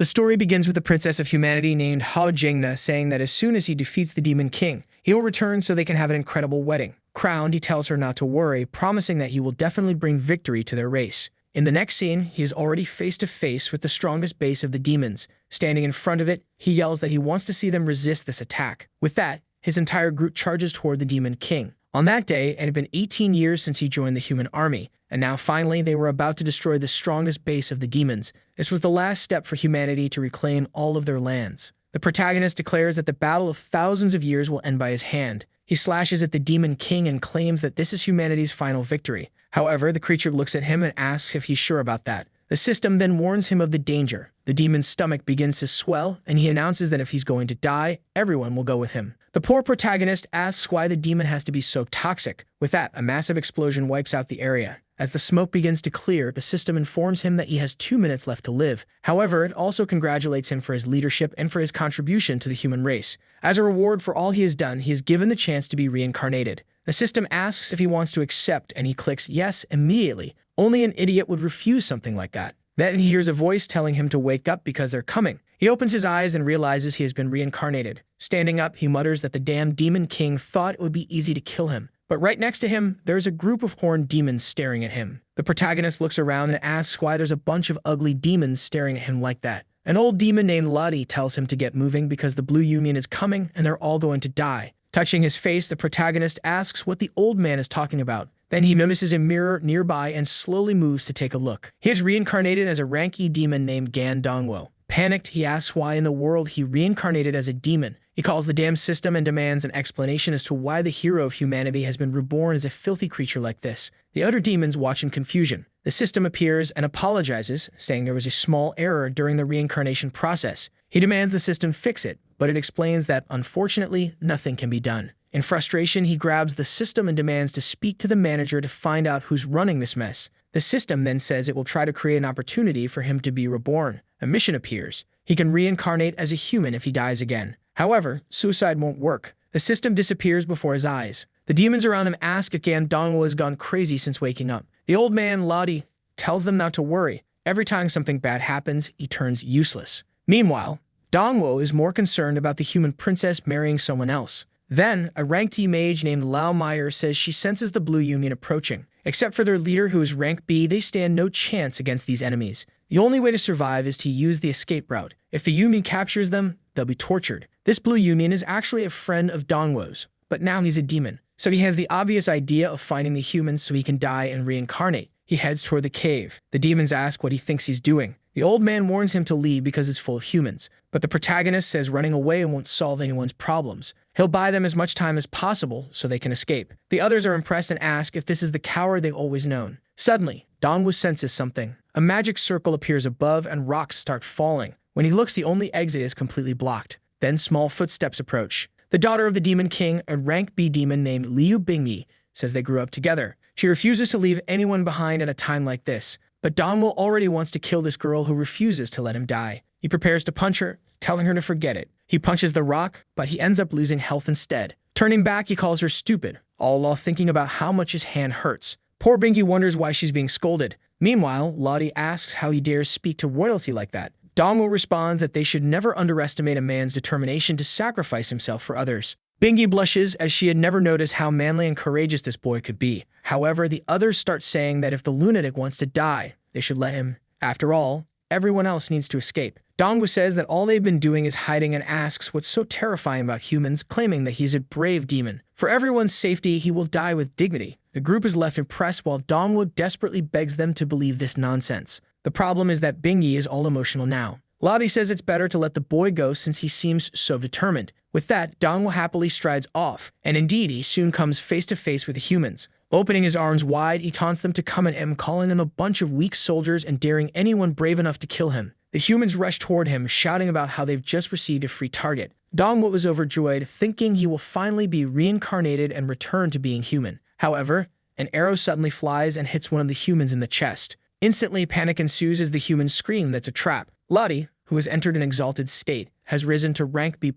The story begins with a princess of humanity named Hao Jingna saying that as soon as he defeats the Demon King, he will return so they can have an incredible wedding. Crowned, he tells her not to worry, promising that he will definitely bring victory to their race. In the next scene, he is already face to face with the strongest base of the demons. Standing in front of it, he yells that he wants to see them resist this attack. With that, his entire group charges toward the Demon King. On that day, it had been 18 years since he joined the human army, and now finally they were about to destroy the strongest base of the demons. This was the last step for humanity to reclaim all of their lands. The protagonist declares that the battle of thousands of years will end by his hand. He slashes at the Demon King and claims that this is humanity's final victory. However, the creature looks at him and asks if he's sure about that. The system then warns him of the danger. The demon's stomach begins to swell, and he announces that if he's going to die, everyone will go with him. The poor protagonist asks why the demon has to be so toxic. With that, a massive explosion wipes out the area. As the smoke begins to clear, the system informs him that he has 2 minutes left to live. However, it also congratulates him for his leadership and for his contribution to the human race. As a reward for all he has done, he is given the chance to be reincarnated. The system asks if he wants to accept, and he clicks yes immediately. Only an idiot would refuse something like that. Then he hears a voice telling him to wake up because they're coming. He opens his eyes and realizes he has been reincarnated. Standing up, he mutters that the damn Demon King thought it would be easy to kill him. But right next to him, there's a group of horned demons staring at him. The protagonist looks around and asks why there's a bunch of ugly demons staring at him like that. An old demon named Lottie tells him to get moving because the Blue Union is coming and they're all going to die. Touching his face, the protagonist asks what the old man is talking about. Then he notices a mirror nearby and slowly moves to take a look. He is reincarnated as a ranky demon named Gan Dongwo. Panicked, he asks why in the world he reincarnated as a demon. He calls the damn system and demands an explanation as to why the hero of humanity has been reborn as a filthy creature like this. The other demons watch in confusion. The system appears and apologizes, saying there was a small error during the reincarnation process. He demands the system fix it, but it explains that, unfortunately, nothing can be done. In frustration, he grabs the system and demands to speak to the manager to find out who's running this mess. The system then says it will try to create an opportunity for him to be reborn. A mission appears. He can reincarnate as a human if he dies again. However, suicide won't work. The system disappears before his eyes. The demons around him ask if Gan Dongwo has gone crazy since waking up. The old man, Lottie, tells them not to worry. Every time something bad happens, he turns useless. Meanwhile, Dongwo is more concerned about the human princess marrying someone else. Then, a rank D mage named Lao Meyer says she senses the Blue Union approaching. Except for their leader who is rank B, they stand no chance against these enemies. The only way to survive is to use the escape route. If the Union captures them, they'll be tortured. This Blue Union is actually a friend of Dongwo's, but now he's a demon. So he has the obvious idea of finding the humans so he can die and reincarnate. He heads toward the cave. The demons ask what he thinks he's doing. The old man warns him to leave because it's full of humans, but the protagonist says running away won't solve anyone's problems. He'll buy them as much time as possible so they can escape. The others are impressed and ask if this is the coward they've always known. Suddenly, Dongwo senses something. A magic circle appears above and rocks start falling. When he looks, the only exit is completely blocked. Then small footsteps approach. The daughter of the Demon King, a rank B demon named Liu Bingyi, says they grew up together. She refuses to leave anyone behind at a time like this, but Dongwo already wants to kill this girl who refuses to let him die. He prepares to punch her, telling her to forget it. He punches the rock, but he ends up losing health instead. Turning back, he calls her stupid, all while thinking about how much his hand hurts. Poor Binky wonders why she's being scolded. Meanwhile, Lottie asks how he dares speak to royalty like that. Dongwo responds that they should never underestimate a man's determination to sacrifice himself for others. Bingy blushes as she had never noticed how manly and courageous this boy could be. However, the others start saying that if the lunatic wants to die, they should let him. After all, everyone else needs to escape. Dongwo says that all they've been doing is hiding and asks what's so terrifying about humans, claiming that he's a brave demon. For everyone's safety, he will die with dignity. The group is left impressed while Dongwo desperately begs them to believe this nonsense. The problem is that Bingy is all emotional now. Lottie says it's better to let the boy go since he seems so determined. With that, Dongwo happily strides off, and indeed he soon comes face to face with the humans. Opening his arms wide, he taunts them to come at him, calling them a bunch of weak soldiers and daring anyone brave enough to kill him. The humans rush toward him, shouting about how they've just received a free target. Dongwo was overjoyed, thinking he will finally be reincarnated and return to being human. However, an arrow suddenly flies and hits one of the humans in the chest. Instantly, panic ensues as the humans scream that's a trap. Lottie, who has entered an exalted state, has risen to rank B+.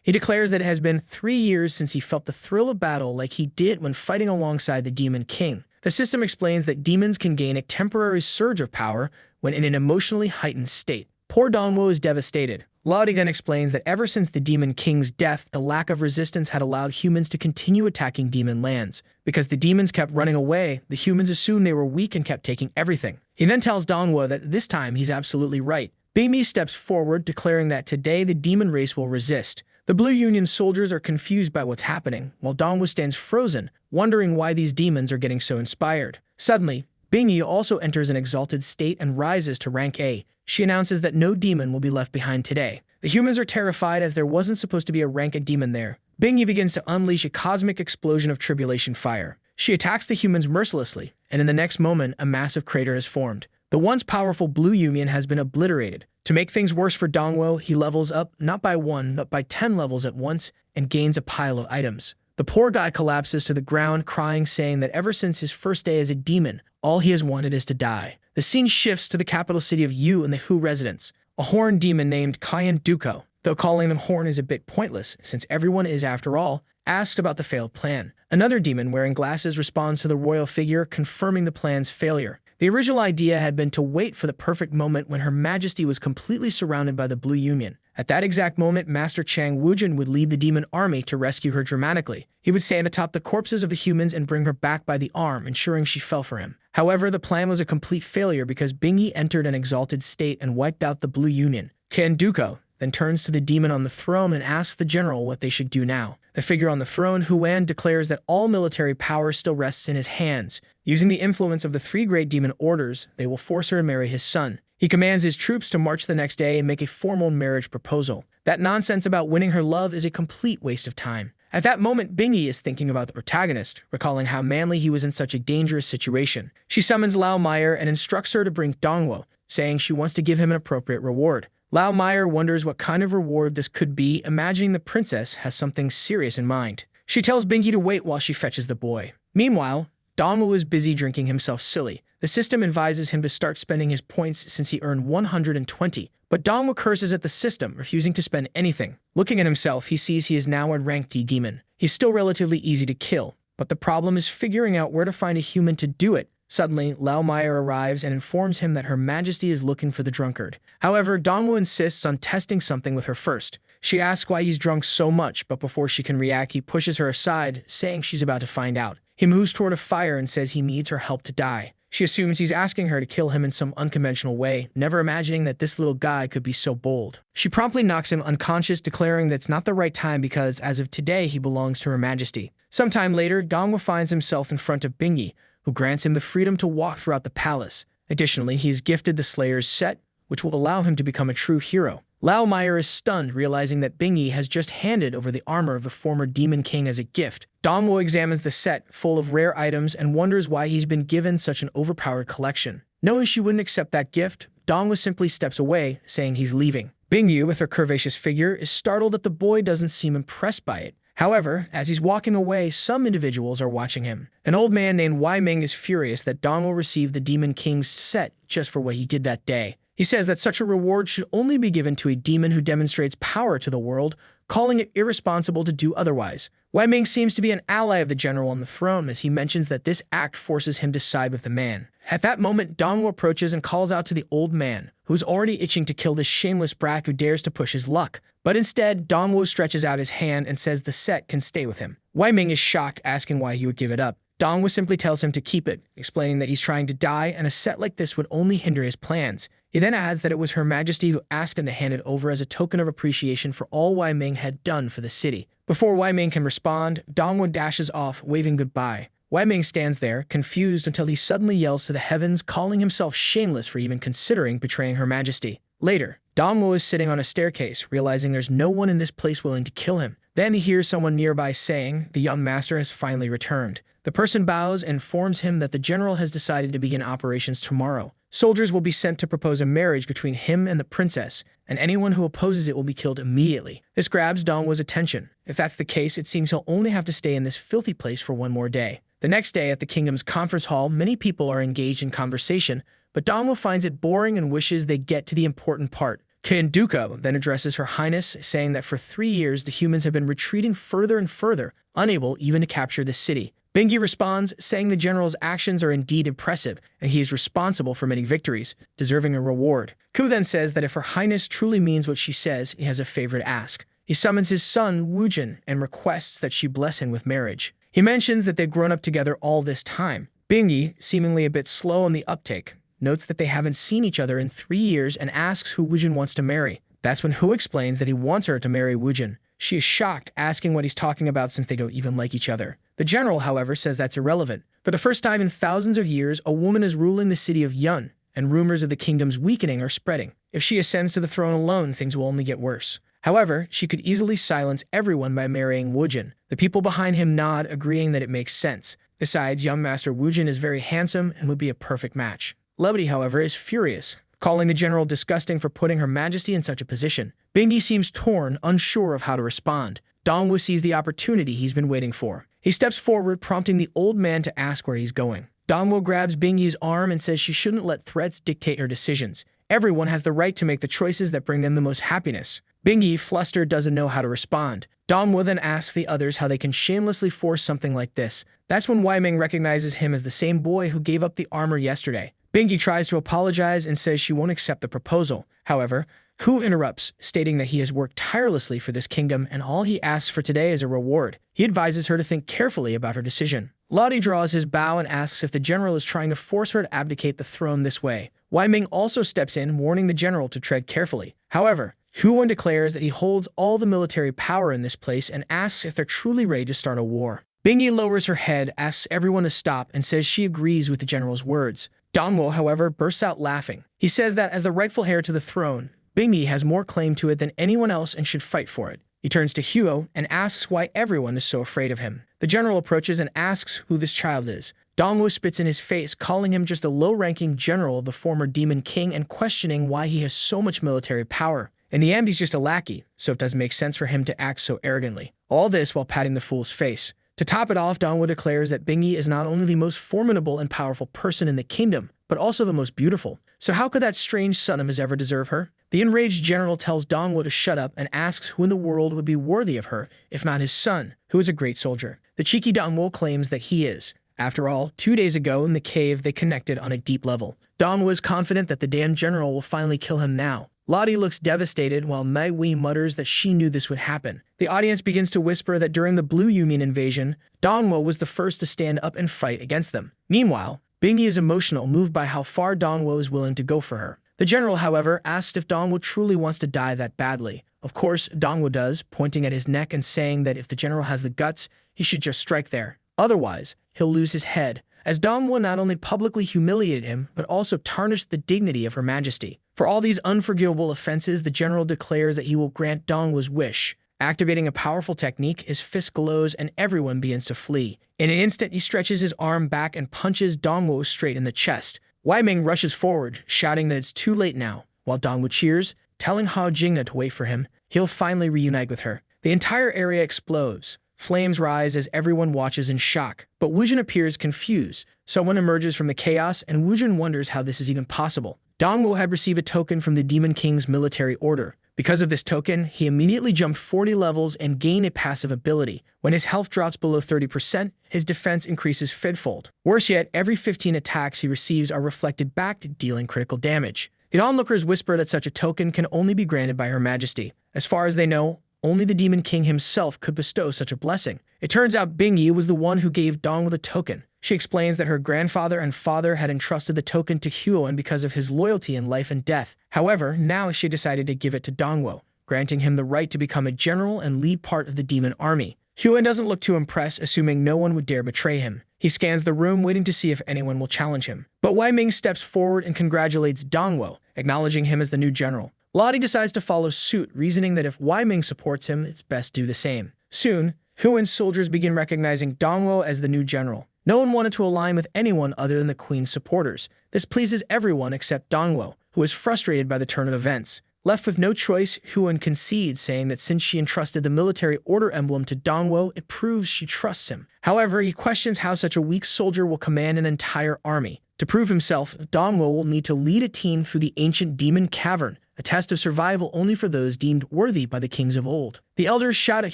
He declares that it has been 3 years since he felt the thrill of battle like he did when fighting alongside the Demon King. The system explains that demons can gain a temporary surge of power when in an emotionally heightened state. Poor Dongwo is devastated. Lottie then explains that ever since the Demon King's death, the lack of resistance had allowed humans to continue attacking demon lands. Because the demons kept running away, the humans assumed they were weak and kept taking everything. He then tells Dongwo that this time he's absolutely right. Bingyi steps forward, declaring that today the demon race will resist. The Blue Union soldiers are confused by what's happening, while Dongwo stands frozen, wondering why these demons are getting so inspired. Suddenly, Bingyi also enters an exalted state and rises to rank A. She announces that no demon will be left behind today. The humans are terrified as there wasn't supposed to be a rank A demon there. Bingyi begins to unleash a cosmic explosion of tribulation fire. She attacks the humans mercilessly, and in the next moment, a massive crater is formed. The once powerful Blue Union has been obliterated. To make things worse for Dongwo, he levels up not by 1, but by 10 levels at once and gains a pile of items. The poor guy collapses to the ground, crying, saying that ever since his first day as a demon, all he has wanted is to die. The scene shifts to the capital city of Yu and the Hu residence. A horned demon named Kyan Duko, though calling them horn is a bit pointless, since everyone is, after all, asked about the failed plan. Another demon wearing glasses responds to the royal figure, confirming the plan's failure. The original idea had been to wait for the perfect moment when Her Majesty was completely surrounded by the Blue Union. At that exact moment, Master Chang Wujin would lead the demon army to rescue her dramatically. He would stand atop the corpses of the humans and bring her back by the arm, ensuring she fell for him. However, the plan was a complete failure because Bingyi entered an exalted state and wiped out the Blue Union. Kyan Duko then turns to the demon on the throne and asks the general what they should do now. The figure on the throne, Huan, declares that all military power still rests in his hands. Using the influence of the 3 great demon orders, they will force her to marry his son. He commands his troops to march the next day and make a formal marriage proposal. That nonsense about winning her love is a complete waste of time. At that moment, Bingyi is thinking about the protagonist, recalling how manly he was in such a dangerous situation. She summons Lao Meyer and instructs her to bring Dongwo, saying she wants to give him an appropriate reward. Lao Meyer wonders what kind of reward this could be, imagining the princess has something serious in mind. She tells Bingyi to wait while she fetches the boy. Meanwhile, Dongwo is busy drinking himself silly. The system advises him to start spending his points since he earned 120, but Dongwo curses at the system, refusing to spend anything. Looking at himself, he sees he is now a rank D demon. He's still relatively easy to kill, but the problem is figuring out where to find a human to do it. Suddenly, Lao Meyer arrives and informs him that Her Majesty is looking for the drunkard. However, Dongwo insists on testing something with her first. She asks why he's drunk so much, but before she can react, he pushes her aside, saying she's about to find out. He moves toward a fire and says he needs her help to die. She assumes he's asking her to kill him in some unconventional way, never imagining that this little guy could be so bold. She promptly knocks him unconscious, declaring that it's not the right time because, as of today, he belongs to Her Majesty. Sometime later, Dongwo finds himself in front of Bingyi, who grants him the freedom to walk throughout the palace. Additionally, he is gifted the Slayer's set, which will allow him to become a true hero. Lao Meyer is stunned, realizing that Bingyi has just handed over the armor of the former Demon King as a gift. Dongwo examines the set, full of rare items, and wonders why he's been given such an overpowered collection. Knowing she wouldn't accept that gift, Dongwo simply steps away, saying he's leaving. Bingyi, with her curvaceous figure, is startled that the boy doesn't seem impressed by it. However, as he's walking away, some individuals are watching him. An old man named Wei Ming is furious that Dongwo received the Demon King's set just for what he did that day. He says that such a reward should only be given to a demon who demonstrates power to the world, calling it irresponsible to do otherwise. Wei Ming seems to be an ally of the general on the throne, as he mentions that this act forces him to side with the man. At that moment, Dongwo approaches and calls out to the old man, who's already itching to kill this shameless brat who dares to push his luck. But instead, Dongwo stretches out his hand and says the set can stay with him. Wei Ming is shocked, asking why he would give it up. Dongwo simply tells him to keep it, explaining that he's trying to die and a set like this would only hinder his plans. He then adds that it was Her Majesty who asked him to hand it over as a token of appreciation for all Wei Ming had done for the city. Before Wei Ming can respond, Dongwo dashes off, waving goodbye. Wei Ming stands there, confused, until he suddenly yells to the heavens, calling himself shameless for even considering betraying Her Majesty. Later, Dongwo is sitting on a staircase, realizing there's no one in this place willing to kill him. Then he hears someone nearby saying the young master has finally returned. The person bows and informs him that the general has decided to begin operations tomorrow. Soldiers will be sent to propose a marriage between him and the princess, and anyone who opposes it will be killed immediately. This grabs Dongwo's attention. If that's the case, it seems he'll only have to stay in this filthy place for one more day. The next day at the kingdom's conference hall, many people are engaged in conversation, but Dongwo finds it boring and wishes they get to the important part. Kyan Duko then addresses Her Highness, saying that for 3 years the humans have been retreating further and further, unable even to capture the city. Bingyi responds, saying the general's actions are indeed impressive, and he is responsible for many victories, deserving a reward. Ku then says that if Her Highness truly means what she says, he has a favor to ask. He summons his son, Woojin, and requests that she bless him with marriage. He mentions that they've grown up together all this time. Bingyi, seemingly a bit slow on the uptake, notes that they haven't seen each other in 3 years and asks who Woojin wants to marry. That's when Hu explains that he wants her to marry Woojin. She is shocked, asking what he's talking about since they don't even like each other. The general, however, says that's irrelevant. For the first time in thousands of years, a woman is ruling the city of Yun, and rumors of the kingdom's weakening are spreading. If she ascends to the throne alone, things will only get worse. However, she could easily silence everyone by marrying Woojin. The people behind him nod, agreeing that it makes sense. Besides, young Master Woojin is very handsome and would be a perfect match. Levity, however, is furious, calling the general disgusting for putting Her Majesty in such a position. Bingyi seems torn, unsure of how to respond. Dongwu sees the opportunity he's been waiting for. He steps forward, prompting the old man to ask where he's going. Dongwu grabs Bingyi's arm and says she shouldn't let threats dictate her decisions. Everyone has the right to make the choices that bring them the most happiness. Bingyi, flustered, doesn't know how to respond. Dongwu then asks the others how they can shamelessly force something like this. That's when Wei Ming recognizes him as the same boy who gave up the armor yesterday. Bingyi tries to apologize and says she won't accept the proposal. However, Hu interrupts, stating that he has worked tirelessly for this kingdom and all he asks for today is a reward. He advises her to think carefully about her decision. Lottie draws his bow and asks if the general is trying to force her to abdicate the throne this way. Wei Ming also steps in, warning the general to tread carefully. However, Huan declares that he holds all the military power in this place and asks if they're truly ready to start a war. Bingyi lowers her head, asks everyone to stop, and says she agrees with the general's words. Dongwu, however, bursts out laughing. He says that as the rightful heir to the throne, Bingyi has more claim to it than anyone else and should fight for it. He turns to Huo and asks why everyone is so afraid of him. The general approaches and asks who this child is. Dongwu spits in his face, calling him just a low-ranking general of the former Demon King and questioning why he has so much military power. In the end, he's just a lackey, so it doesn't make sense for him to act so arrogantly. All this while patting the fool's face. To top it off, Dongwu declares that Bingyi is not only the most formidable and powerful person in the kingdom, but also the most beautiful. So how could that strange son of his ever deserve her? The enraged general tells Dongwu to shut up and asks who in the world would be worthy of her, if not his son, who is a great soldier. The cheeky Dongwu claims that he is. After all, 2 days ago in the cave they connected on a deep level. Dongwu is confident that the damn general will finally kill him now. Lottie looks devastated while Mei Wei mutters that she knew this would happen. The audience begins to whisper that during the Blue Union invasion, Dongwu was the first to stand up and fight against them. Meanwhile, Bingyi is emotional, moved by how far Dongwu is willing to go for her. The general, however, asks if Dongwu truly wants to die that badly. Of course, Dongwu does, pointing at his neck and saying that if the general has the guts, he should just strike there. Otherwise, he'll lose his head, as Dongwu not only publicly humiliated him, but also tarnished the dignity of Her Majesty. For all these unforgivable offenses, the general declares that he will grant Dongwu's wish. Activating a powerful technique, his fist glows and everyone begins to flee. In an instant, he stretches his arm back and punches Dongwu straight in the chest. Wei Ming rushes forward, shouting that it's too late now, while Dongwu cheers, telling Hao Jingna to wait for him. He'll finally reunite with her. The entire area explodes. Flames rise as everyone watches in shock, but Woojin appears confused. Someone emerges from the chaos, and Woojin wonders how this is even possible. Dongwu had received a token from the Demon King's military order. Because of this token, he immediately jumped 40 levels and gained a passive ability. When his health drops below 30%, his defense increases fiffold. Worse yet, every 15 attacks he receives are reflected back, dealing critical damage. The onlookers whisper that such a token can only be granted by Her Majesty. As far as they know, only the Demon King himself could bestow such a blessing. It turns out Bingyi was the one who gave Dongwu the token. She explains that her grandfather and father had entrusted the token to Huan because of his loyalty in life and death. However, now she decided to give it to Dongwu, granting him the right to become a general and lead part of the demon army. Huan doesn't look too impressed, assuming no one would dare betray him. He scans the room, waiting to see if anyone will challenge him. But Wei Ming steps forward and congratulates Dongwu, acknowledging him as the new general. Lottie decides to follow suit, reasoning that if Wei Ming supports him, it's best to do the same. Soon, Huan's soldiers begin recognizing Dongwu as the new general. No one wanted to align with anyone other than the Queen's supporters. This pleases everyone except Dongwu, who is frustrated by the turn of events. Left with no choice, Huan concedes, saying that since she entrusted the military order emblem to Dongwu, it proves she trusts him. However, he questions how such a weak soldier will command an entire army. To prove himself, Dongwu will need to lead a team through the ancient demon cavern, a test of survival only for those deemed worthy by the kings of old. The elders shout at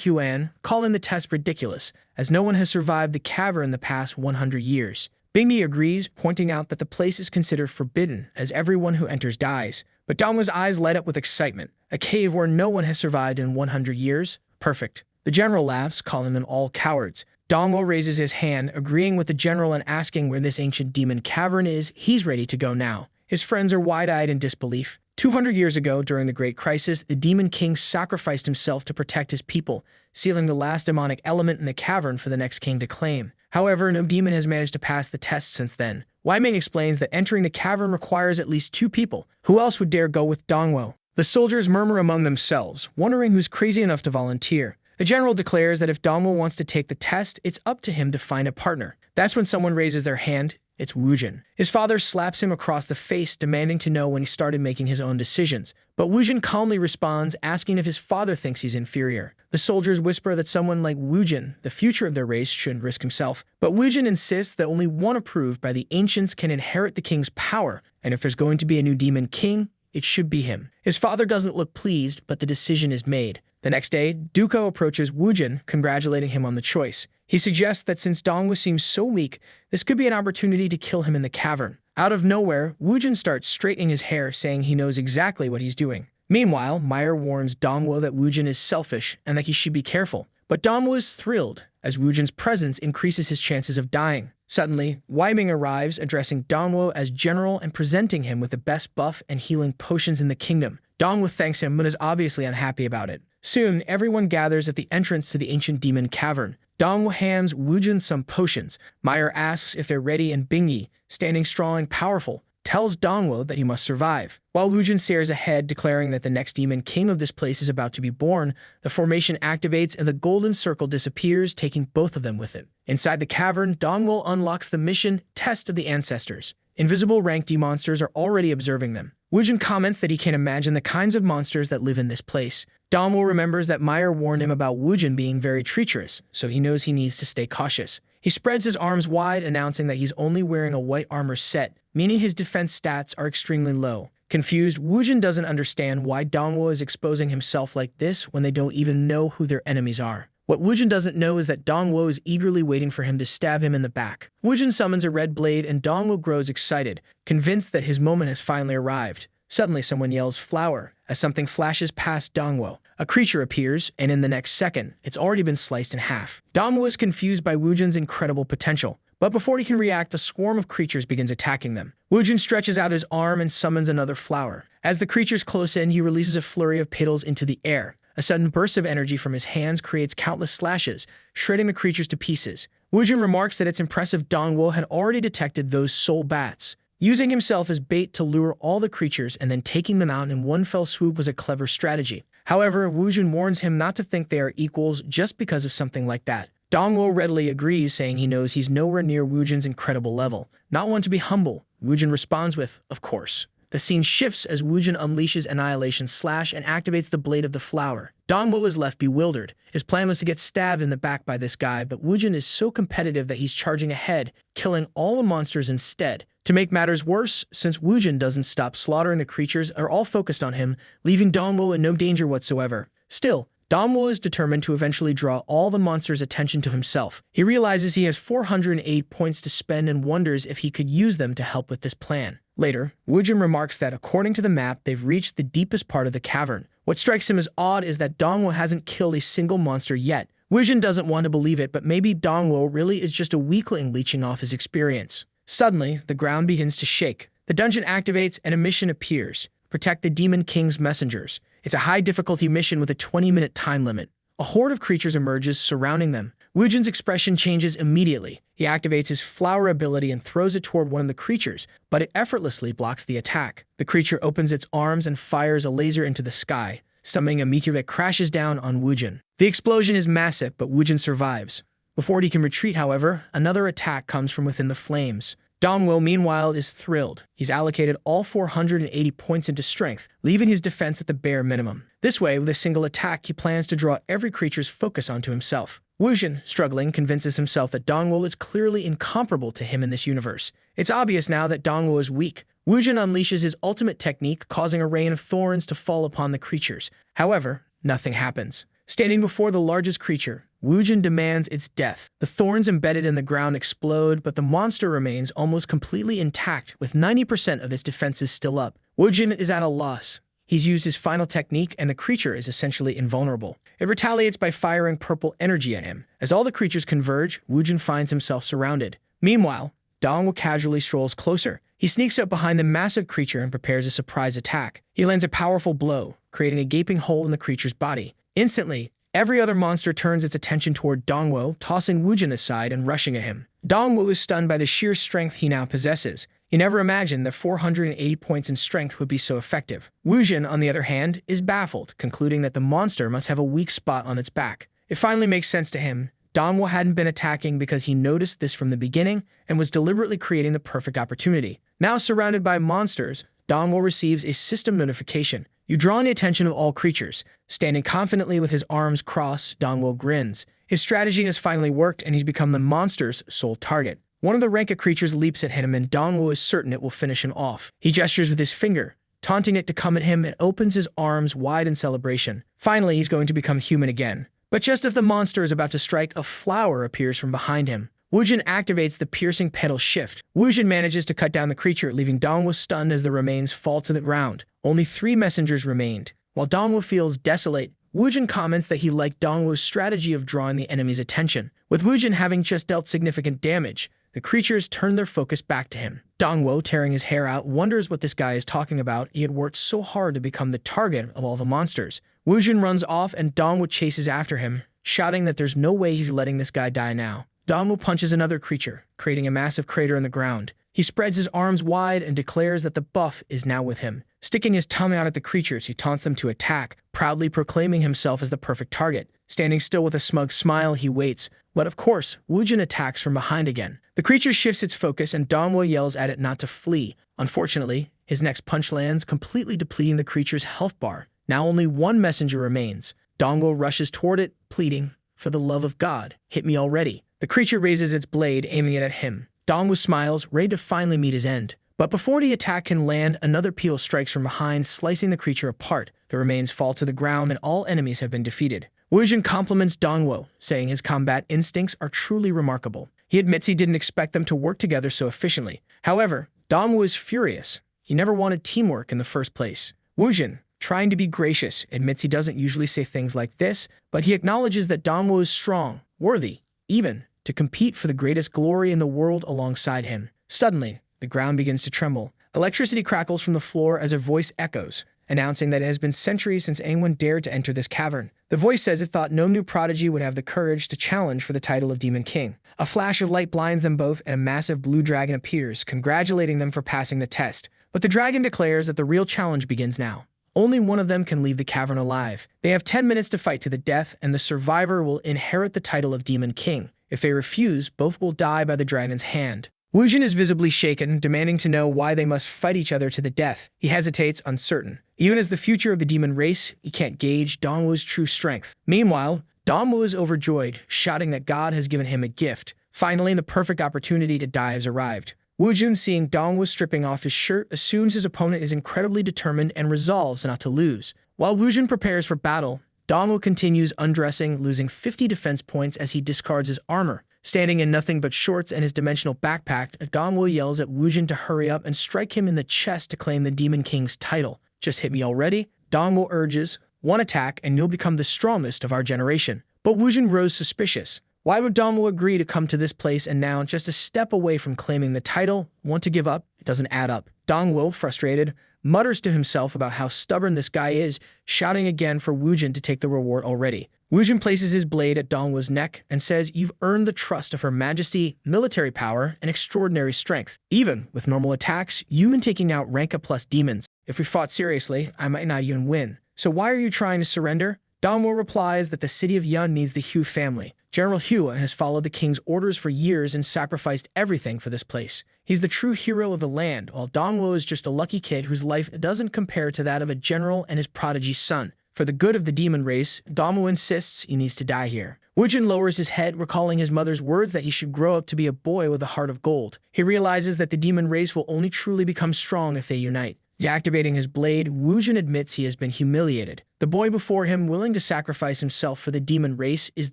Huan, calling the test ridiculous, as no one has survived the cavern in the past 100 years. Bingyi agrees, pointing out that the place is considered forbidden, as everyone who enters dies. But Dongwo's eyes light up with excitement. A cave where no one has survived in 100 years? Perfect. The general laughs, calling them all cowards. Dongwo raises his hand, agreeing with the general and asking where this ancient demon cavern is. He's ready to go now. His friends are wide-eyed in disbelief. 200 years ago, during the Great Crisis, the Demon King sacrificed himself to protect his people, sealing the last demonic element in the cavern for the next king to claim. However, no demon has managed to pass the test since then. Wei Ming explains that entering the cavern requires at least 2 people. Who else would dare go with Dongwo? The soldiers murmur among themselves, wondering who's crazy enough to volunteer. The general declares that if Dongwo wants to take the test, it's up to him to find a partner. That's when someone raises their hand. It's Wujin. His father slaps him across the face, demanding to know when he started making his own decisions. But Wujin calmly responds, asking if his father thinks he's inferior. The soldiers whisper that someone like Wujin, the future of their race, shouldn't risk himself. But Wujin insists that only one approved by the ancients can inherit the king's power, and if there's going to be a new demon king, it should be him. His father doesn't look pleased, but the decision is made. The next day, Duko approaches Wujin, congratulating him on the choice. He suggests that since Dongwu seems so weak, this could be an opportunity to kill him in the cavern. Out of nowhere, Wujin starts straightening his hair, saying he knows exactly what he's doing. Meanwhile, Meyer warns Dongwu that Wujin is selfish and that he should be careful. But Dongwu is thrilled, as Wujin's presence increases his chances of dying. Suddenly, Wei Ming arrives, addressing Dongwu as general and presenting him with the best buff and healing potions in the kingdom. Dongwu thanks him, but is obviously unhappy about it. Soon, everyone gathers at the entrance to the ancient demon cavern. Dongwu hands Wujin some potions. Meyer asks if they're ready, and Bingyi, standing strong and powerful, tells Dongwu that he must survive. While Wujin stares ahead, declaring that the next demon king of this place is about to be born, the formation activates and the golden circle disappears, taking both of them with it. Inside the cavern, Dongwu unlocks the mission Test of the Ancestors. Invisible rank D monsters are already observing them. Wujin comments that he can't imagine the kinds of monsters that live in this place. Dongwu remembers that Meyer warned him about Wujin being very treacherous, so he knows he needs to stay cautious. He spreads his arms wide, announcing that he's only wearing a white armor set, meaning his defense stats are extremely low. Confused, Wujin doesn't understand why Dongwu is exposing himself like this when they don't even know who their enemies are. What Wujin doesn't know is that Dongwu is eagerly waiting for him to stab him in the back. Wujin summons a red blade and Dongwu grows excited, convinced that his moment has finally arrived. Suddenly, someone yells "flower" as something flashes past Dongwu. A creature appears, and in the next second, it's already been sliced in half. Dongwu is confused by Wujin's incredible potential, but before he can react, a swarm of creatures begins attacking them. Wujin stretches out his arm and summons another flower. As the creatures close in, he releases a flurry of petals into the air. A sudden burst of energy from his hands creates countless slashes, shredding the creatures to pieces. Wujin remarks that it's impressive Dongwu had already detected those soul bats. Using himself as bait to lure all the creatures and then taking them out in one fell swoop was a clever strategy. However, Wujin warns him not to think they are equals just because of something like that. Dongwu readily agrees, saying he knows he's nowhere near Wujin's incredible level. Not one to be humble, Wujin responds with, "Of course." The scene shifts as Wujin unleashes Annihilation Slash and activates the blade of the flower. Dongwu is left bewildered. His plan was to get stabbed in the back by this guy, but Wujin is so competitive that he's charging ahead, killing all the monsters instead. To make matters worse, since Wujin doesn't stop slaughtering the creatures, are all focused on him, leaving Dongwu in no danger whatsoever. Still, Dongwu is determined to eventually draw all the monsters' attention to himself. He realizes he has 408 points to spend and wonders if he could use them to help with this plan. Later, Wujin remarks that according to the map, they've reached the deepest part of the cavern. What strikes him as odd is that Dongwu hasn't killed a single monster yet. Wujin doesn't want to believe it, but maybe Dongwu really is just a weakling leeching off his experience. Suddenly, the ground begins to shake. The dungeon activates and a mission appears. Protect the Demon King's messengers. It's a high-difficulty mission with a 20-minute time limit. A horde of creatures emerges, surrounding them. Wujin's expression changes immediately. He activates his flower ability and throws it toward one of the creatures, but it effortlessly blocks the attack. The creature opens its arms and fires a laser into the sky, summoning a meteor that crashes down on Wujin. The explosion is massive, but Wujin survives. Before he can retreat, however, another attack comes from within the flames. Dongwu, meanwhile, is thrilled. He's allocated all 480 points into strength, leaving his defense at the bare minimum. This way, with a single attack, he plans to draw every creature's focus onto himself. Wujin, struggling, convinces himself that Dongwu is clearly incomparable to him in this universe. It's obvious now that Dongwu is weak. Wujin unleashes his ultimate technique, causing a rain of thorns to fall upon the creatures. However, nothing happens. Standing before the largest creature, Wujin demands its death. The thorns embedded in the ground explode, but the monster remains almost completely intact, with 90% of its defenses still up. Wujin is at a loss. He's used his final technique and the creature is essentially invulnerable. It retaliates by firing purple energy at him. As all the creatures converge, Wujin finds himself surrounded. Meanwhile, Dongwu casually strolls closer. He sneaks up behind the massive creature and prepares a surprise attack. He lands a powerful blow, creating a gaping hole in the creature's body. Instantly, every other monster turns its attention toward Dongwu, tossing Wujin aside and rushing at him. Dongwu is stunned by the sheer strength he now possesses. He never imagined that 480 points in strength would be so effective. Wujin, on the other hand, is baffled, concluding that the monster must have a weak spot on its back. It finally makes sense to him. Dongwu hadn't been attacking because he noticed this from the beginning and was deliberately creating the perfect opportunity. Now surrounded by monsters, Dongwu receives a system notification. You draw the attention of all creatures. Standing confidently with his arms crossed, Dongwu grins. His strategy has finally worked and he's become the monster's sole target. One of the Renka creatures leaps at him and Dongwu is certain it will finish him off. He gestures with his finger, taunting it to come at him and opens his arms wide in celebration. Finally, he's going to become human again. But just as the monster is about to strike, a flower appears from behind him. Wujin activates the piercing petal shift. Wujin manages to cut down the creature, leaving Dongwu stunned as the remains fall to the ground. Only 3 messengers remained. While Dongwu feels desolate, Wujin comments that he liked Dongwu's strategy of drawing the enemy's attention. With Wujin having just dealt significant damage, the creatures turn their focus back to him. Dongwu, tearing his hair out, wonders what this guy is talking about. He had worked so hard to become the target of all the monsters. Wujin runs off and Dongwu chases after him, shouting that there's no way he's letting this guy die now. Dongwu punches another creature, creating a massive crater in the ground. He spreads his arms wide and declares that the buff is now with him. Sticking his tongue out at the creatures, he taunts them to attack, proudly proclaiming himself as the perfect target. Standing still with a smug smile, he waits. But of course, Wujin attacks from behind again. The creature shifts its focus and Dongwu yells at it not to flee. Unfortunately, his next punch lands, completely depleting the creature's health bar. Now only 1 messenger remains. Dongwu rushes toward it, pleading, "For the love of God, hit me already." The creature raises its blade, aiming it at him. Dongwu smiles, ready to finally meet his end. But before the attack can land, another peal strikes from behind, slicing the creature apart. The remains fall to the ground and all enemies have been defeated. Wujin compliments Dongwu, saying his combat instincts are truly remarkable. He admits he didn't expect them to work together so efficiently. However, Dongwu is furious. He never wanted teamwork in the first place. Wujin, trying to be gracious, admits he doesn't usually say things like this, but he acknowledges that Dongwu is strong, worthy, even to compete for the greatest glory in the world alongside him. Suddenly, the ground begins to tremble. Electricity crackles from the floor as a voice echoes, announcing that it has been centuries since anyone dared to enter this cavern. The voice says it thought no new prodigy would have the courage to challenge for the title of Demon King. A flash of light blinds them both and a massive blue dragon appears, congratulating them for passing the test. But the dragon declares that the real challenge begins now. Only one of them can leave the cavern alive. They have 10 minutes to fight to the death, and the survivor will inherit the title of Demon King. If they refuse, both will die by the dragon's hand. Wujin is visibly shaken, demanding to know why they must fight each other to the death. He hesitates, uncertain. Even as the future of the demon race, he can't gauge Dongwu's true strength. Meanwhile, Dongwu is overjoyed, shouting that God has given him a gift. Finally, the perfect opportunity to die has arrived. Wujin, seeing Dongwu stripping off his shirt, assumes his opponent is incredibly determined and resolves not to lose. While Wujin prepares for battle, Dongwu continues undressing, losing 50 defense points as he discards his armor. Standing in nothing but shorts and his dimensional backpack, Dongwu yells at Wujin to hurry up and strike him in the chest to claim the Demon King's title. "Just hit me already?" Dongwu urges. "One attack and you'll become the strongest of our generation." But Wujin grows suspicious. Why would Dongwu agree to come to this place and now, just a step away from claiming the title, want to give up? It doesn't add up. Dongwu, frustrated, mutters to himself about how stubborn this guy is, shouting again for Wujin to take the reward already. Wujin places his blade at Dongwu's neck and says, "You've earned the trust of Her Majesty, military power, and extraordinary strength. Even with normal attacks, you've been taking out Renka plus demons. If we fought seriously, I might not even win. So why are you trying to surrender?" Dongwu replies that the city of Yun needs the Hu family. General Hu has followed the king's orders for years and sacrificed everything for this place. He's the true hero of the land, while Dongwu is just a lucky kid whose life doesn't compare to that of a general and his prodigy son. For the good of the demon race, Dongwu insists he needs to die here. Wujin lowers his head, recalling his mother's words that he should grow up to be a boy with a heart of gold. He realizes that the demon race will only truly become strong if they unite. Deactivating his blade, Wujin admits he has been humiliated. The boy before him, willing to sacrifice himself for the demon race, is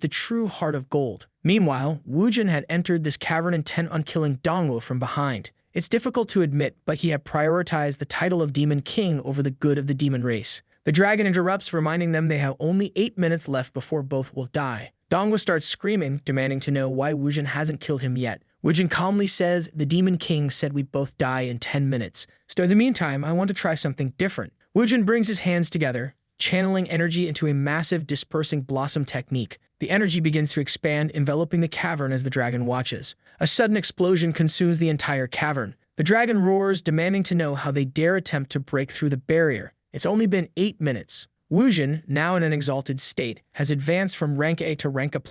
the true heart of gold. Meanwhile, Wujin had entered this cavern intent on killing Dongwu from behind. It's difficult to admit, but he had prioritized the title of Demon King over the good of the demon race. The dragon interrupts, reminding them they have only 8 minutes left before both will die. Dongwu starts screaming, demanding to know why Wujin hasn't killed him yet. Wujin calmly says, "The Demon King said we'd both die in 10 minutes. So in the meantime, I want to try something different." Wujin brings his hands together, channeling energy into a massive dispersing blossom technique. The energy begins to expand, enveloping the cavern as the dragon watches. A sudden explosion consumes the entire cavern. The dragon roars, demanding to know how they dare attempt to break through the barrier. It's only been 8 minutes. Wujin, now in an exalted state, has advanced from rank A to rank A+.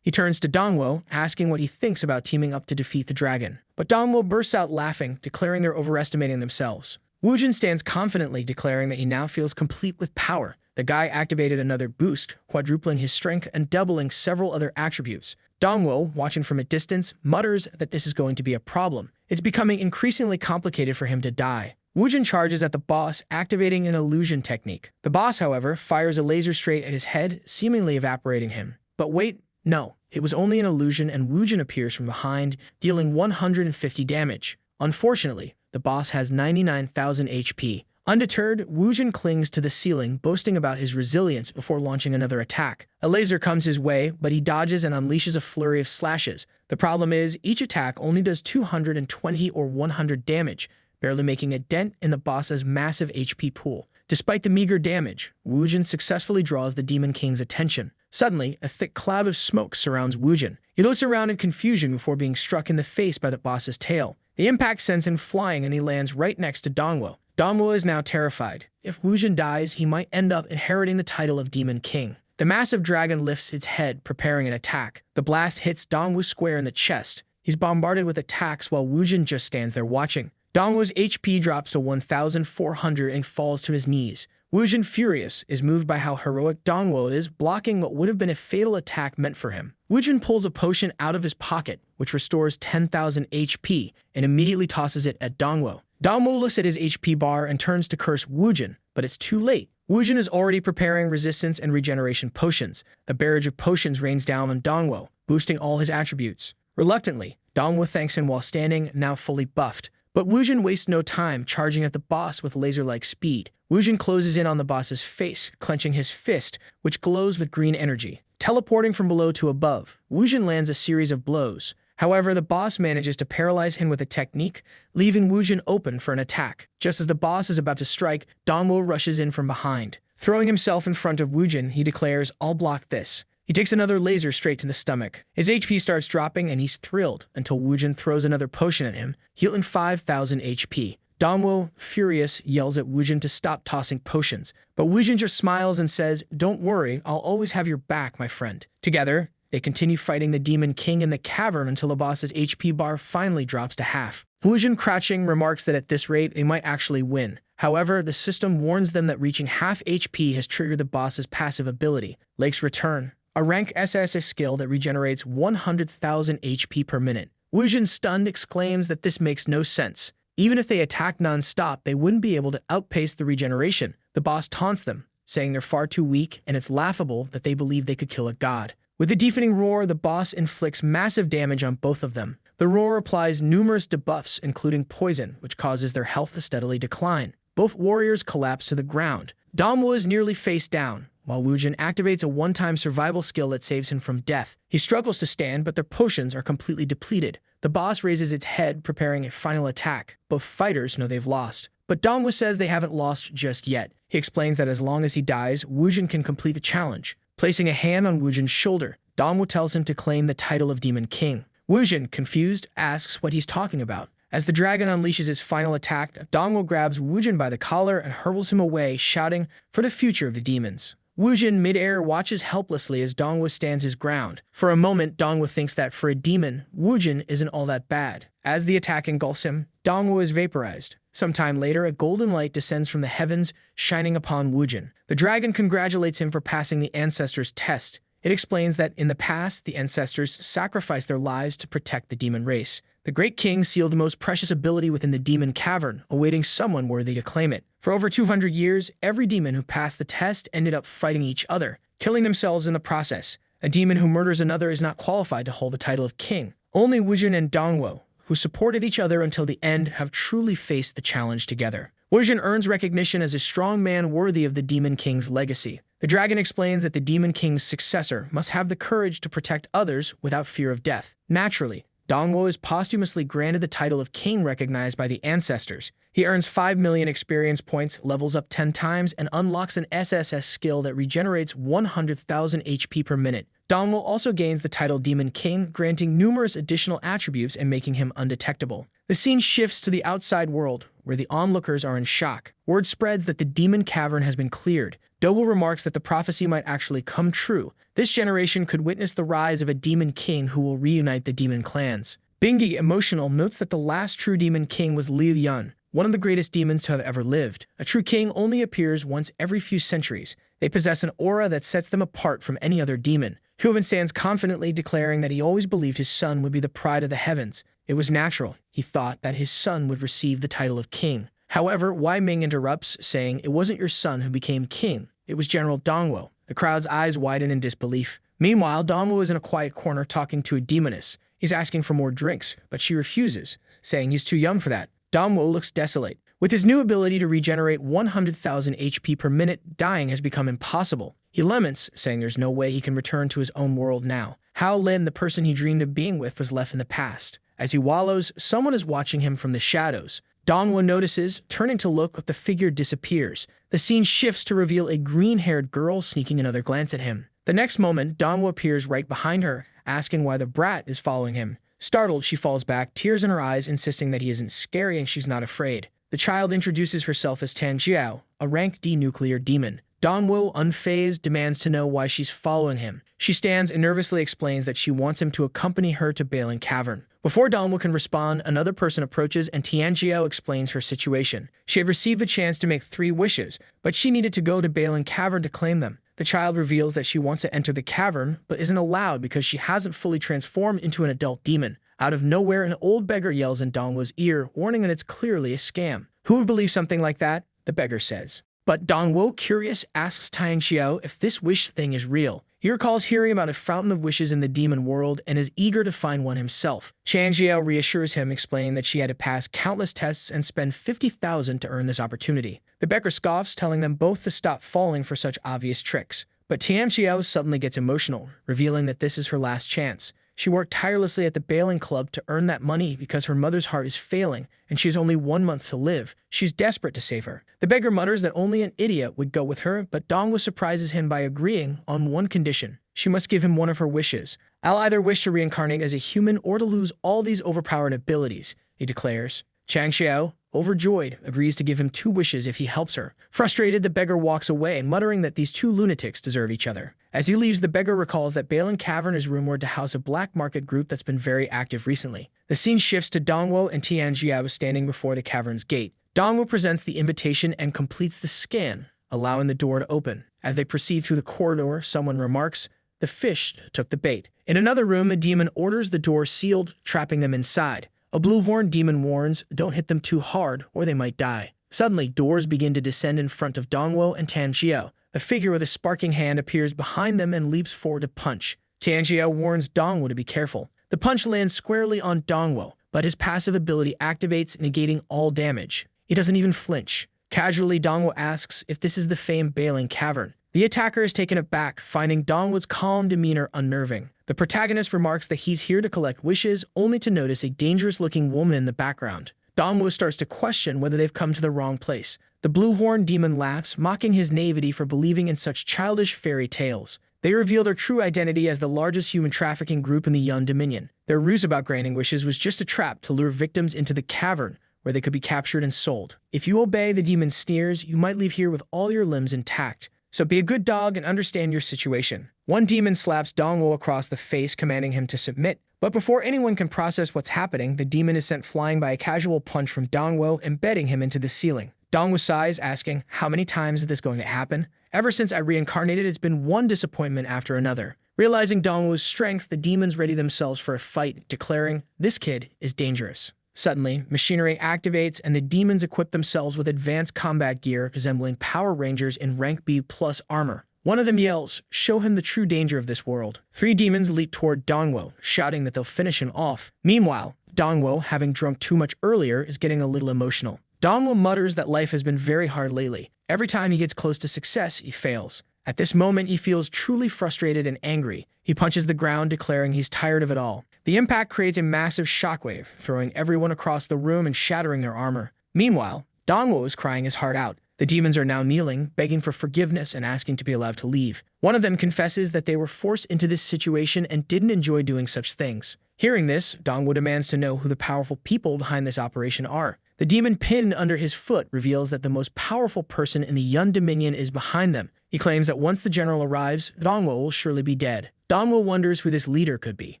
He turns to Dongwu, asking what he thinks about teaming up to defeat the dragon. But Dongwu bursts out laughing, declaring they're overestimating themselves. Wujin stands confidently, declaring that he now feels complete with power. The guy activated another boost, quadrupling his strength and doubling several other attributes. Dongwu, watching from a distance, mutters that this is going to be a problem. It's becoming increasingly complicated for him to die. Wujin charges at the boss, activating an illusion technique. The boss, however, fires a laser straight at his head, seemingly evaporating him. But wait, no, it was only an illusion, and Wujin appears from behind, dealing 150 damage. Unfortunately, the boss has 99,000 HP. Undeterred, Wujin clings to the ceiling, boasting about his resilience before launching another attack. A laser comes his way, but he dodges and unleashes a flurry of slashes. The problem is, each attack only does 220 or 100 damage, barely making a dent in the boss's massive HP pool. Despite the meager damage, Wujin successfully draws the Demon King's attention. Suddenly, a thick cloud of smoke surrounds Wujin. He looks around in confusion before being struck in the face by the boss's tail. The impact sends him flying, and he lands right next to Dongwu. Dongwu is now terrified. If Wujin dies, he might end up inheriting the title of Demon King. The massive dragon lifts its head, preparing an attack. The blast hits Dongwu square in the chest. He's bombarded with attacks while Wujin just stands there watching. Dongwu's HP drops to 1,400 and falls to his knees. Wujin, furious, is moved by how heroic Dongwu is, blocking what would have been a fatal attack meant for him. Wujin pulls a potion out of his pocket, which restores 10,000 HP, and immediately tosses it at Dongwu. Dongwu looks at his HP bar and turns to curse Wujin, but it's too late. Wujin is already preparing resistance and regeneration potions. The barrage of potions rains down on Dongwu, boosting all his attributes. Reluctantly, Dongwu thanks him while standing, now fully buffed. But Wujin wastes no time, charging at the boss with laser-like speed. Wujin closes in on the boss's face, clenching his fist, which glows with green energy. Teleporting from below to above, Wujin lands a series of blows. However, the boss manages to paralyze him with a technique, leaving Wujin open for an attack. Just as the boss is about to strike, Dongwu rushes in from behind. Throwing himself in front of Wujin, he declares, "I'll block this." He takes another laser straight to the stomach. His HP starts dropping, and he's thrilled until Wujin throws another potion at him, healing 5,000 HP. Dongwu, furious, yells at Wujin to stop tossing potions, but Wujin just smiles and says, "Don't worry, I'll always have your back, my friend." Together, they continue fighting the Demon King in the cavern until the boss's HP bar finally drops to half. Wujin, crouching, remarks that at this rate, they might actually win. However, the system warns them that reaching half HP has triggered the boss's passive ability, Lake's Return, a rank SS skill that regenerates 100,000 HP per minute. Wujin, stunned, exclaims that this makes no sense. Even if they attack non-stop, they wouldn't be able to outpace the regeneration. The boss taunts them, saying they're far too weak, and it's laughable that they believe they could kill a god. With a deafening roar, the boss inflicts massive damage on both of them. The roar applies numerous debuffs, including poison, which causes their health to steadily decline. Both warriors collapse to the ground. Dongwu is nearly face down, while Wujin activates a one-time survival skill that saves him from death. He struggles to stand, but their potions are completely depleted. The boss raises its head, preparing a final attack. Both fighters know they've lost. But Dongwu says they haven't lost just yet. He explains that as long as he dies, Wujin can complete the challenge. Placing a hand on Wujin's shoulder, Dongwu tells him to claim the title of Demon King. Wujin, confused, asks what he's talking about. As the dragon unleashes his final attack, Dongwu grabs Wujin by the collar and hurls him away, shouting, "For the future of the demons." Wujin, mid-air, watches helplessly as Dongwu stands his ground. For a moment, Dongwu thinks that for a demon, Wujin isn't all that bad. As the attack engulfs him, Dongwu is vaporized. Sometime later, a golden light descends from the heavens, shining upon Wujin. The dragon congratulates him for passing the ancestors' test. It explains that in the past, the ancestors sacrificed their lives to protect the demon race. The Great King sealed the most precious ability within the demon cavern, awaiting someone worthy to claim it. For over 200 years, every demon who passed the test ended up fighting each other, killing themselves in the process. A demon who murders another is not qualified to hold the title of king. Only Wujin and Dongwu, who supported each other until the end, have truly faced the challenge together. Wojin earns recognition as a strong man worthy of the Demon King's legacy. The dragon explains that the Demon King's successor must have the courage to protect others without fear of death. Naturally, Dongwo is posthumously granted the title of king recognized by the ancestors. He earns 5 million experience points, levels up 10 times, and unlocks an SSS skill that regenerates 100,000 HP per minute. Dongwo also gains the title Demon King, granting numerous additional attributes and making him undetectable. The scene shifts to the outside world, where the onlookers are in shock. Word spreads that the Demon Cavern has been cleared. Dongwo remarks that the prophecy might actually come true. This generation could witness the rise of a Demon King who will reunite the demon clans. Bingi, emotional, notes that the last true Demon King was Liu Yun, one of the greatest demons to have ever lived. A true king only appears once every few centuries. They possess an aura that sets them apart from any other demon. Huven stands confidently, declaring that he always believed his son would be the pride of the heavens. It was natural, he thought, that his son would receive the title of king. However, Wei Ming interrupts, saying, "It wasn't your son who became king. It was General Dongwo." The crowd's eyes widen in disbelief. Meanwhile, Dongwo is in a quiet corner talking to a demoness. He's asking for more drinks, but she refuses, saying he's too young for that. Dongwo looks desolate. With his new ability to regenerate 100,000 HP per minute, dying has become impossible. He laments, saying there's no way he can return to his own world now. Hao Lin, the person he dreamed of being with, was left in the past. As he wallows, someone is watching him from the shadows. Dongwo notices, turning to look, but the figure disappears. The scene shifts to reveal a green-haired girl sneaking another glance at him. The next moment, Dongwo appears right behind her, asking why the brat is following him. Startled, she falls back, tears in her eyes, insisting that he isn't scary and she's not afraid. The child introduces herself as Tan Jiao, a rank D nuclear demon. Dongwo, unfazed, demands to know why she's following him. She stands and nervously explains that she wants him to accompany her to Balin Cavern. Before Dongwo can respond, another person approaches and Tianjiao explains her situation. She had received the chance to make 3 wishes, but she needed to go to Balin Cavern to claim them. The child reveals that she wants to enter the cavern, but isn't allowed because she hasn't fully transformed into an adult demon. Out of nowhere, an old beggar yells in Dongwo's ear, warning that it's clearly a scam. Who would believe something like that? The beggar says. But Dongwo, curious, asks Tianjiao if this wish thing is real. He recalls hearing about a fountain of wishes in the demon world and is eager to find one himself. Tianjiao reassures him, explaining that she had to pass countless tests and spend 50,000 to earn this opportunity. The beggar scoffs, telling them both to stop falling for such obvious tricks. But Tianjiao suddenly gets emotional, revealing that this is her last chance. She worked tirelessly at the Balin Club to earn that money because her mother's heart is failing, and she has only 1 month to live. She's desperate to save her. The beggar mutters that only an idiot would go with her, but Dongwo surprises him by agreeing on one condition. She must give him one of her wishes. "I'll either wish to reincarnate as a human or to lose all these overpowered abilities," he declares. Chang Xiao, overjoyed, agrees to give him 2 wishes if he helps her. Frustrated, the beggar walks away, muttering that these 2 lunatics deserve each other. As he leaves, the beggar recalls that Balin Cavern is rumored to house a black market group that's been very active recently. The scene shifts to Dongwo and Tianjiao standing before the cavern's gate. Dongwo presents the invitation and completes the scan, allowing the door to open. As they proceed through the corridor, someone remarks, "The fish took the bait." In another room, the demon orders the door sealed, trapping them inside. A blue-horned demon warns, "Don't hit them too hard, or they might die." Suddenly, doors begin to descend in front of Dongwo and Tianjiao. A figure with a sparking hand appears behind them and leaps forward to punch. Tianjiao warns Dongwo to be careful. The punch lands squarely on Dongwo, but his passive ability activates, negating all damage. He doesn't even flinch. Casually, Dongwo asks if this is the famed Balin Cavern. The attacker is taken aback, finding Dongwo's calm demeanor unnerving. The protagonist remarks that he's here to collect wishes, only to notice a dangerous-looking woman in the background. Dongwo starts to question whether they've come to the wrong place. The blue-horned demon laughs, mocking his naivety for believing in such childish fairy tales. They reveal their true identity as the largest human trafficking group in the Yun Dominion. Their ruse about granting wishes was just a trap to lure victims into the cavern, where they could be captured and sold. If you obey the demon's sneers, you might leave here with all your limbs intact. So be a good dog and understand your situation. One demon slaps Dongwo across the face, commanding him to submit. But before anyone can process what's happening, the demon is sent flying by a casual punch from Dongwo, embedding him into the ceiling. Dongwo sighs, asking, "How many times is this going to happen? Ever since I reincarnated, it's been one disappointment after another." Realizing Dongwo's strength, the demons ready themselves for a fight, declaring, "This kid is dangerous." Suddenly, machinery activates and the demons equip themselves with advanced combat gear resembling Power Rangers in rank B+ armor. One of them yells, "Show him the true danger of this world." 3 demons leap toward Dongwo, shouting that they'll finish him off. Meanwhile, Dongwo, having drunk too much earlier, is getting a little emotional. Dongwo mutters that life has been very hard lately. Every time he gets close to success, he fails. At this moment, he feels truly frustrated and angry. He punches the ground, declaring he's tired of it all. The impact creates a massive shockwave, throwing everyone across the room and shattering their armor. Meanwhile, Dongwo is crying his heart out. The demons are now kneeling, begging for forgiveness and asking to be allowed to leave. One of them confesses that they were forced into this situation and didn't enjoy doing such things. Hearing this, Dongwo demands to know who the powerful people behind this operation are. The demon pinned under his foot reveals that the most powerful person in the Yun Dominion is behind them. He claims that once the general arrives, Dongwo will surely be dead. Dongwo wonders who this leader could be.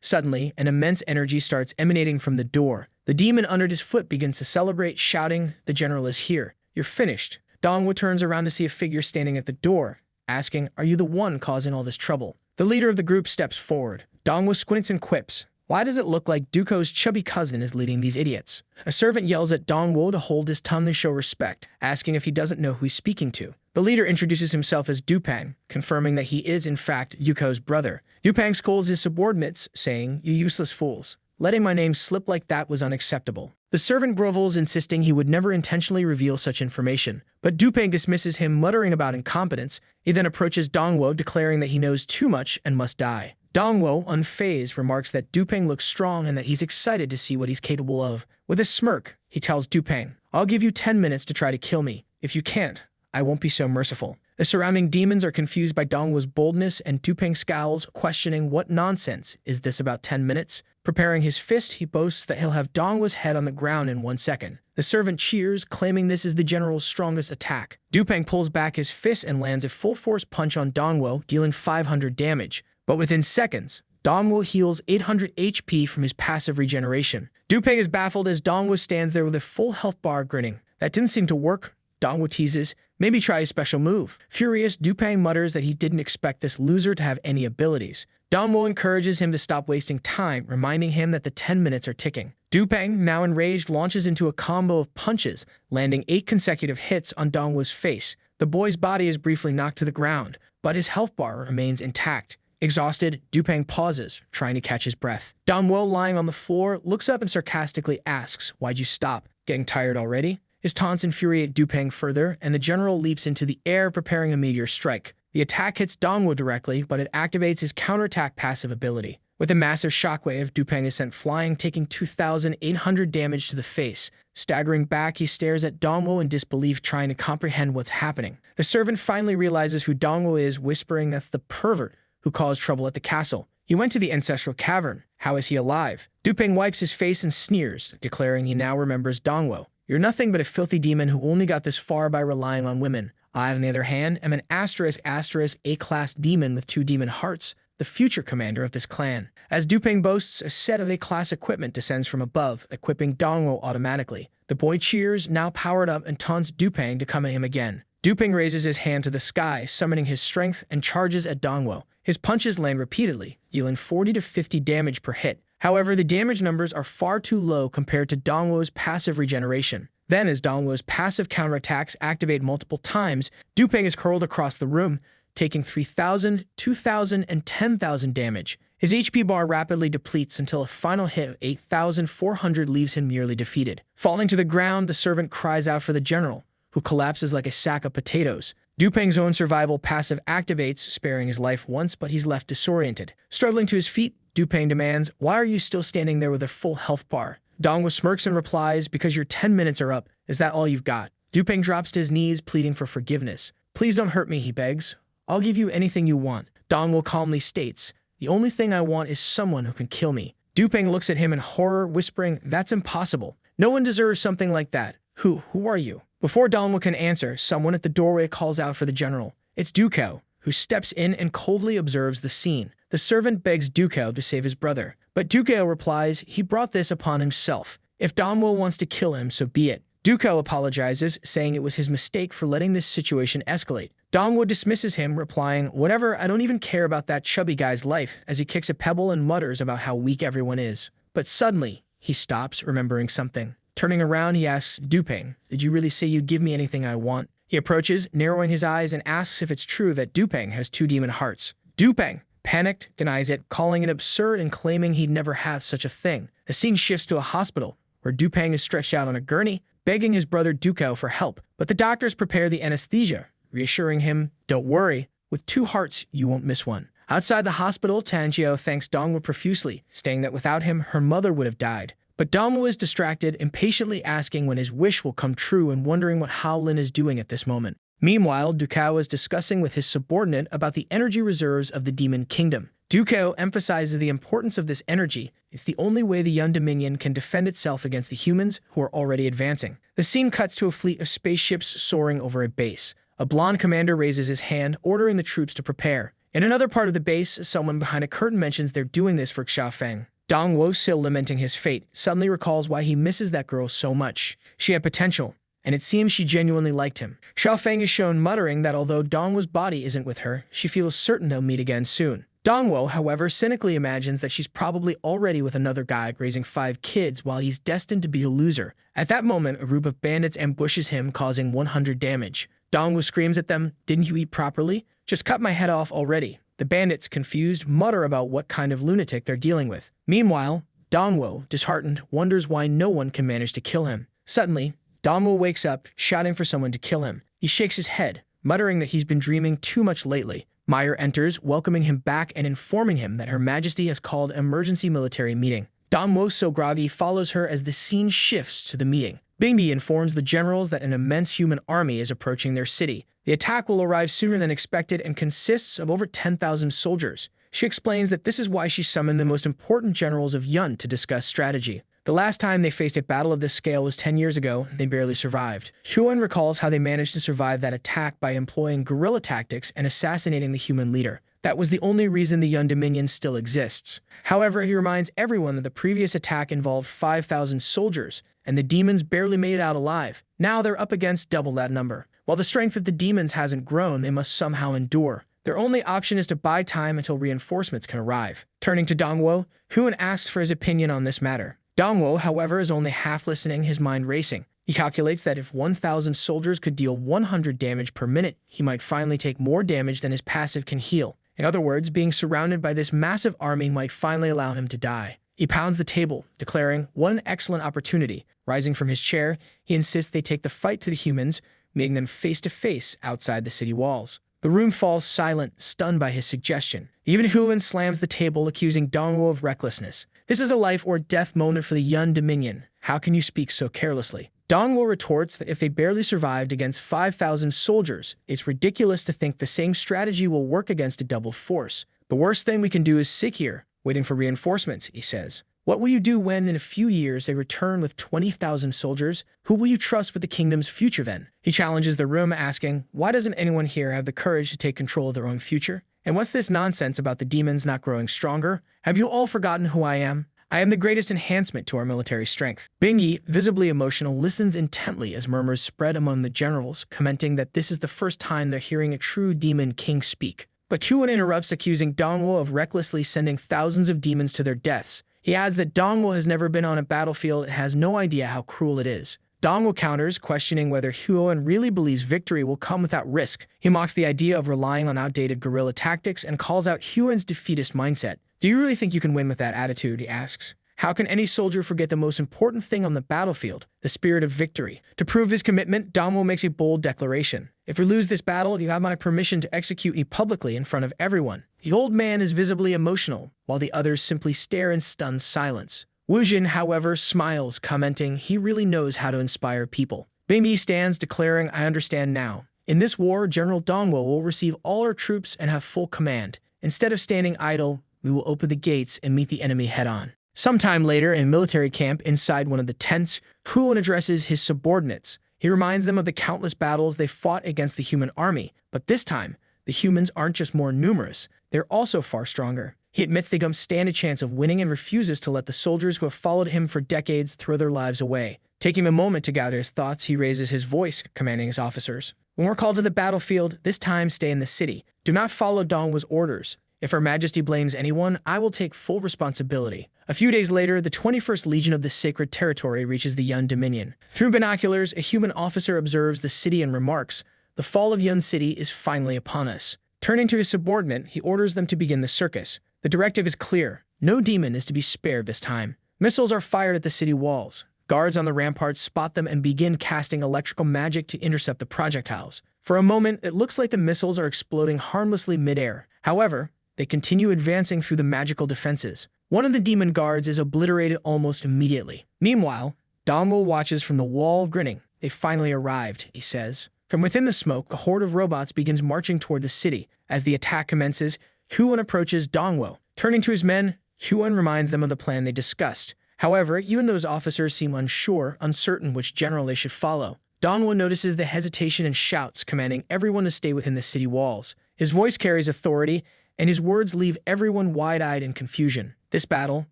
Suddenly, an immense energy starts emanating from the door. The demon under his foot begins to celebrate, shouting, "The general is here. You're finished." Dongwo turns around to see a figure standing at the door, asking, "Are you the one causing all this trouble?" The leader of the group steps forward. Dongwo squints and quips, "Why does it look like Duko's chubby cousin is leading these idiots?" A servant yells at Dongwo to hold his tongue to show respect, asking if he doesn't know who he's speaking to. The leader introduces himself as Dupang, confirming that he is in fact Yuko's brother. Dupang scolds his subordinates, saying, "You useless fools. Letting my name slip like that was unacceptable." The servant grovels, insisting he would never intentionally reveal such information, but Dupang dismisses him, muttering about incompetence. He then approaches Dongwo, declaring that he knows too much and must die. Dongwo, unfazed, remarks that Dupang looks strong and that he's excited to see what he's capable of. With a smirk, he tells Dupang, "I'll give you 10 minutes to try to kill me. If you can't, I won't be so merciful." The surrounding demons are confused by Dongwo's boldness, and Dupang scowls, questioning what nonsense is this about 10 minutes? Preparing his fist, he boasts that he'll have Dongwo's head on the ground in 1 second. The servant cheers, claiming this is the general's strongest attack. Dupang pulls back his fist and lands a full-force punch on Dongwo, dealing 500 damage. But within seconds, Dongwo heals 800 HP from his passive regeneration. Dupang is baffled as Dongwo stands there with a full health bar, grinning. "That didn't seem to work." Dongwo teases, "Maybe try a special move." Furious, Dupang mutters that he didn't expect this loser to have any abilities. Dongwo encourages him to stop wasting time, reminding him that the 10 minutes are ticking. Dupang, now enraged, launches into a combo of punches, landing 8 consecutive hits on Dongwo's face. The boy's body is briefly knocked to the ground, but his health bar remains intact. Exhausted, Dupang pauses, trying to catch his breath. Dongwo, lying on the floor, looks up and sarcastically asks, "Why'd you stop? Getting tired already?" His taunts infuriate Dupang further, and the general leaps into the air, preparing a meteor strike. The attack hits Dongwo directly, but it activates his counterattack passive ability. With a massive shockwave, Dupang is sent flying, taking 2,800 damage to the face. Staggering back, he stares at Dongwo in disbelief, trying to comprehend what's happening. The servant finally realizes who Dongwo is, whispering that's the pervert who caused trouble at the castle. He went to the ancestral cavern. How is he alive? Dupang wipes his face and sneers, declaring he now remembers Dongwo. "You're nothing but a filthy demon who only got this far by relying on women. I, on the other hand, am an A-class demon with 2 demon hearts, the future commander of this clan." As Dupang boasts, a set of A-class equipment descends from above, equipping Dongwo automatically. The boy cheers, now powered up, and taunts Dupang to come at him again. Dupang raises his hand to the sky, summoning his strength, and charges at Dongwo. His punches land repeatedly, dealing 40 to 50 damage per hit. However, the damage numbers are far too low compared to Dongwo's passive regeneration. Then, as Dongwo's passive counterattacks activate multiple times, Dupang is curled across the room, taking 3,000, 2,000, and 10,000 damage. His HP bar rapidly depletes until a final hit of 8,400 leaves him nearly defeated. Falling to the ground, the servant cries out for the general, who collapses like a sack of potatoes. Dupang's own survival passive activates, sparing his life once, but he's left disoriented. Struggling to his feet, Dupang demands, "Why are you still standing there with a full health bar?" Dongwo smirks and replies, "Because your 10 minutes are up. Is that all you've got?" Dupang drops to his knees, pleading for forgiveness. "Please don't hurt me," he begs. "I'll give you anything you want." Dongwo calmly states, "The only thing I want is someone who can kill me." Dupang looks at him in horror, whispering, "That's impossible. No one deserves something like that. Who are you?" Before Dongwo can answer, someone at the doorway calls out for the general. It's Duko, who steps in and coldly observes the scene. The servant begs Duko to save his brother, but Duko replies he brought this upon himself. If Dongwo wants to kill him, so be it. Duko apologizes, saying it was his mistake for letting this situation escalate. Dongwo dismisses him, replying, "Whatever, I don't even care about that chubby guy's life," as he kicks a pebble and mutters about how weak everyone is. But suddenly, he stops, remembering something. Turning around, he asks Dupang, "Did you really say you'd give me anything I want?" He approaches, narrowing his eyes, and asks if it's true that Dupang has 2 demon hearts. Dupang, panicked, denies it, calling it absurd and claiming he'd never have such a thing. The scene shifts to a hospital, where Dupang is stretched out on a gurney, begging his brother Dukao for help. But the doctors prepare the anesthesia, reassuring him, "Don't worry, with two hearts, you won't miss one." Outside the hospital, Tanjio thanks Dongwu profusely, saying that without him, her mother would have died. But Dongwu is distracted, impatiently asking when his wish will come true and wondering what Hao Lin is doing at this moment. Meanwhile, Dukao is discussing with his subordinate about the energy reserves of the Demon Kingdom. Dukao emphasizes the importance of this energy. It's the only way the Yun Dominion can defend itself against the humans who are already advancing. The scene cuts to a fleet of spaceships soaring over a base. A blonde commander raises his hand, ordering the troops to prepare. In another part of the base, someone behind a curtain mentions they're doing this for Xiaofeng. Dongwu, still lamenting his fate, suddenly recalls why he misses that girl so much. She had potential, and it seems she genuinely liked him. Xiaofeng is shown muttering that although Dongwu's body isn't with her, she feels certain they'll meet again soon. Dongwu, however, cynically imagines that she's probably already with another guy raising 5 kids while he's destined to be a loser. At that moment, a group of bandits ambushes him, causing 100 damage. Dongwu screams at them, "Didn't you eat properly? Just cut my head off already." The bandits, confused, mutter about what kind of lunatic they're dealing with. Meanwhile, Dongwu, disheartened, wonders why no one can manage to kill him. Suddenly, Dongwu wakes up, shouting for someone to kill him. He shakes his head, muttering that he's been dreaming too much lately. Meyer enters, welcoming him back and informing him that Her Majesty has called an emergency military meeting. Dongwu, so groggy, follows her as the scene shifts to the meeting. Bingbi informs the generals that an immense human army is approaching their city. The attack will arrive sooner than expected and consists of over 10,000 soldiers. She explains that this is why she summoned the most important generals of Yun to discuss strategy. The last time they faced a battle of this scale was 10 years ago, and they barely survived. Huan recalls how they managed to survive that attack by employing guerrilla tactics and assassinating the human leader. That was the only reason the Yun Dominion still exists. However, he reminds everyone that the previous attack involved 5,000 soldiers, and the demons barely made it out alive. Now they're up against double that number. While the strength of the demons hasn't grown, they must somehow endure. Their only option is to buy time until reinforcements can arrive. Turning to Dongwu, Huan asks for his opinion on this matter. Dongwu, however, is only half listening, his mind racing. He calculates that if 1,000 soldiers could deal 100 damage per minute, he might finally take more damage than his passive can heal. In other words, being surrounded by this massive army might finally allow him to die. He pounds the table, declaring, "What an excellent opportunity." Rising from his chair, he insists they take the fight to the humans, meeting them face to face outside the city walls. The room falls silent, stunned by his suggestion. Even Huan slams the table, accusing Dongwu of recklessness. "This is a life or death moment for the Yun Dominion. How can you speak so carelessly?" Dongwu retorts that if they barely survived against 5,000 soldiers, it's ridiculous to think the same strategy will work against a double force. "The worst thing we can do is sit here, waiting for reinforcements," he says. "What will you do when, in a few years, they return with 20,000 soldiers? Who will you trust with the kingdom's future then?" He challenges the room, asking, "Why doesn't anyone here have the courage to take control of their own future? And what's this nonsense about the demons not growing stronger? Have you all forgotten who I am? I am the greatest enhancement to our military strength." Bingyi, visibly emotional, listens intently as murmurs spread among the generals, commenting that this is the first time they're hearing a true demon king speak. But Huan interrupts, accusing Dongwu of recklessly sending thousands of demons to their deaths. He adds that Dongwu has never been on a battlefield and has no idea how cruel it is. Dongwu counters, questioning whether Huan really believes victory will come without risk. He mocks the idea of relying on outdated guerrilla tactics and calls out Huan's defeatist mindset. "Do you really think you can win with that attitude?" he asks. "How can any soldier forget the most important thing on the battlefield, the spirit of victory?" To prove his commitment, Dongwu makes a bold declaration. "If we lose this battle, you have my permission to execute me publicly in front of everyone." The old man is visibly emotional, while the others simply stare in stunned silence. Wu Jin, however, smiles, commenting he really knows how to inspire people. Bingyi stands, declaring, "I understand now. In this war, General Dongwu will receive all our troops and have full command. Instead of standing idle, we will open the gates and meet the enemy head-on." Sometime later, in a military camp inside one of the tents, Huan addresses his subordinates. He reminds them of the countless battles they fought against the human army, but this time, the humans aren't just more numerous, they're also far stronger. He admits they don't stand a chance of winning and refuses to let the soldiers who have followed him for decades throw their lives away. Taking a moment to gather his thoughts, he raises his voice, commanding his officers. "When we're called to the battlefield, this time stay in the city. Do not follow Dongwu's orders. If Her Majesty blames anyone, I will take full responsibility." A few days later, the 21st Legion of the Sacred Territory reaches the Yun Dominion. Through binoculars, a human officer observes the city and remarks, "The fall of Yun City is finally upon us." Turning to his subordinate, he orders them to begin the circus. The directive is clear. No demon is to be spared this time. Missiles are fired at the city walls. Guards on the ramparts spot them and begin casting electrical magic to intercept the projectiles. For a moment, it looks like the missiles are exploding harmlessly midair. However, they continue advancing through the magical defenses. One of the demon guards is obliterated almost immediately. Meanwhile, Dongwo watches from the wall, grinning. They finally arrived, he says. From within the smoke, a horde of robots begins marching toward the city. As the attack commences, Huan approaches Dongwo. Turning to his men, Huan reminds them of the plan they discussed. However, even those officers seem uncertain which general they should follow. Dongwo notices the hesitation and shouts, commanding everyone to stay within the city walls. His voice carries authority, and his words leave everyone wide-eyed in confusion. This battle,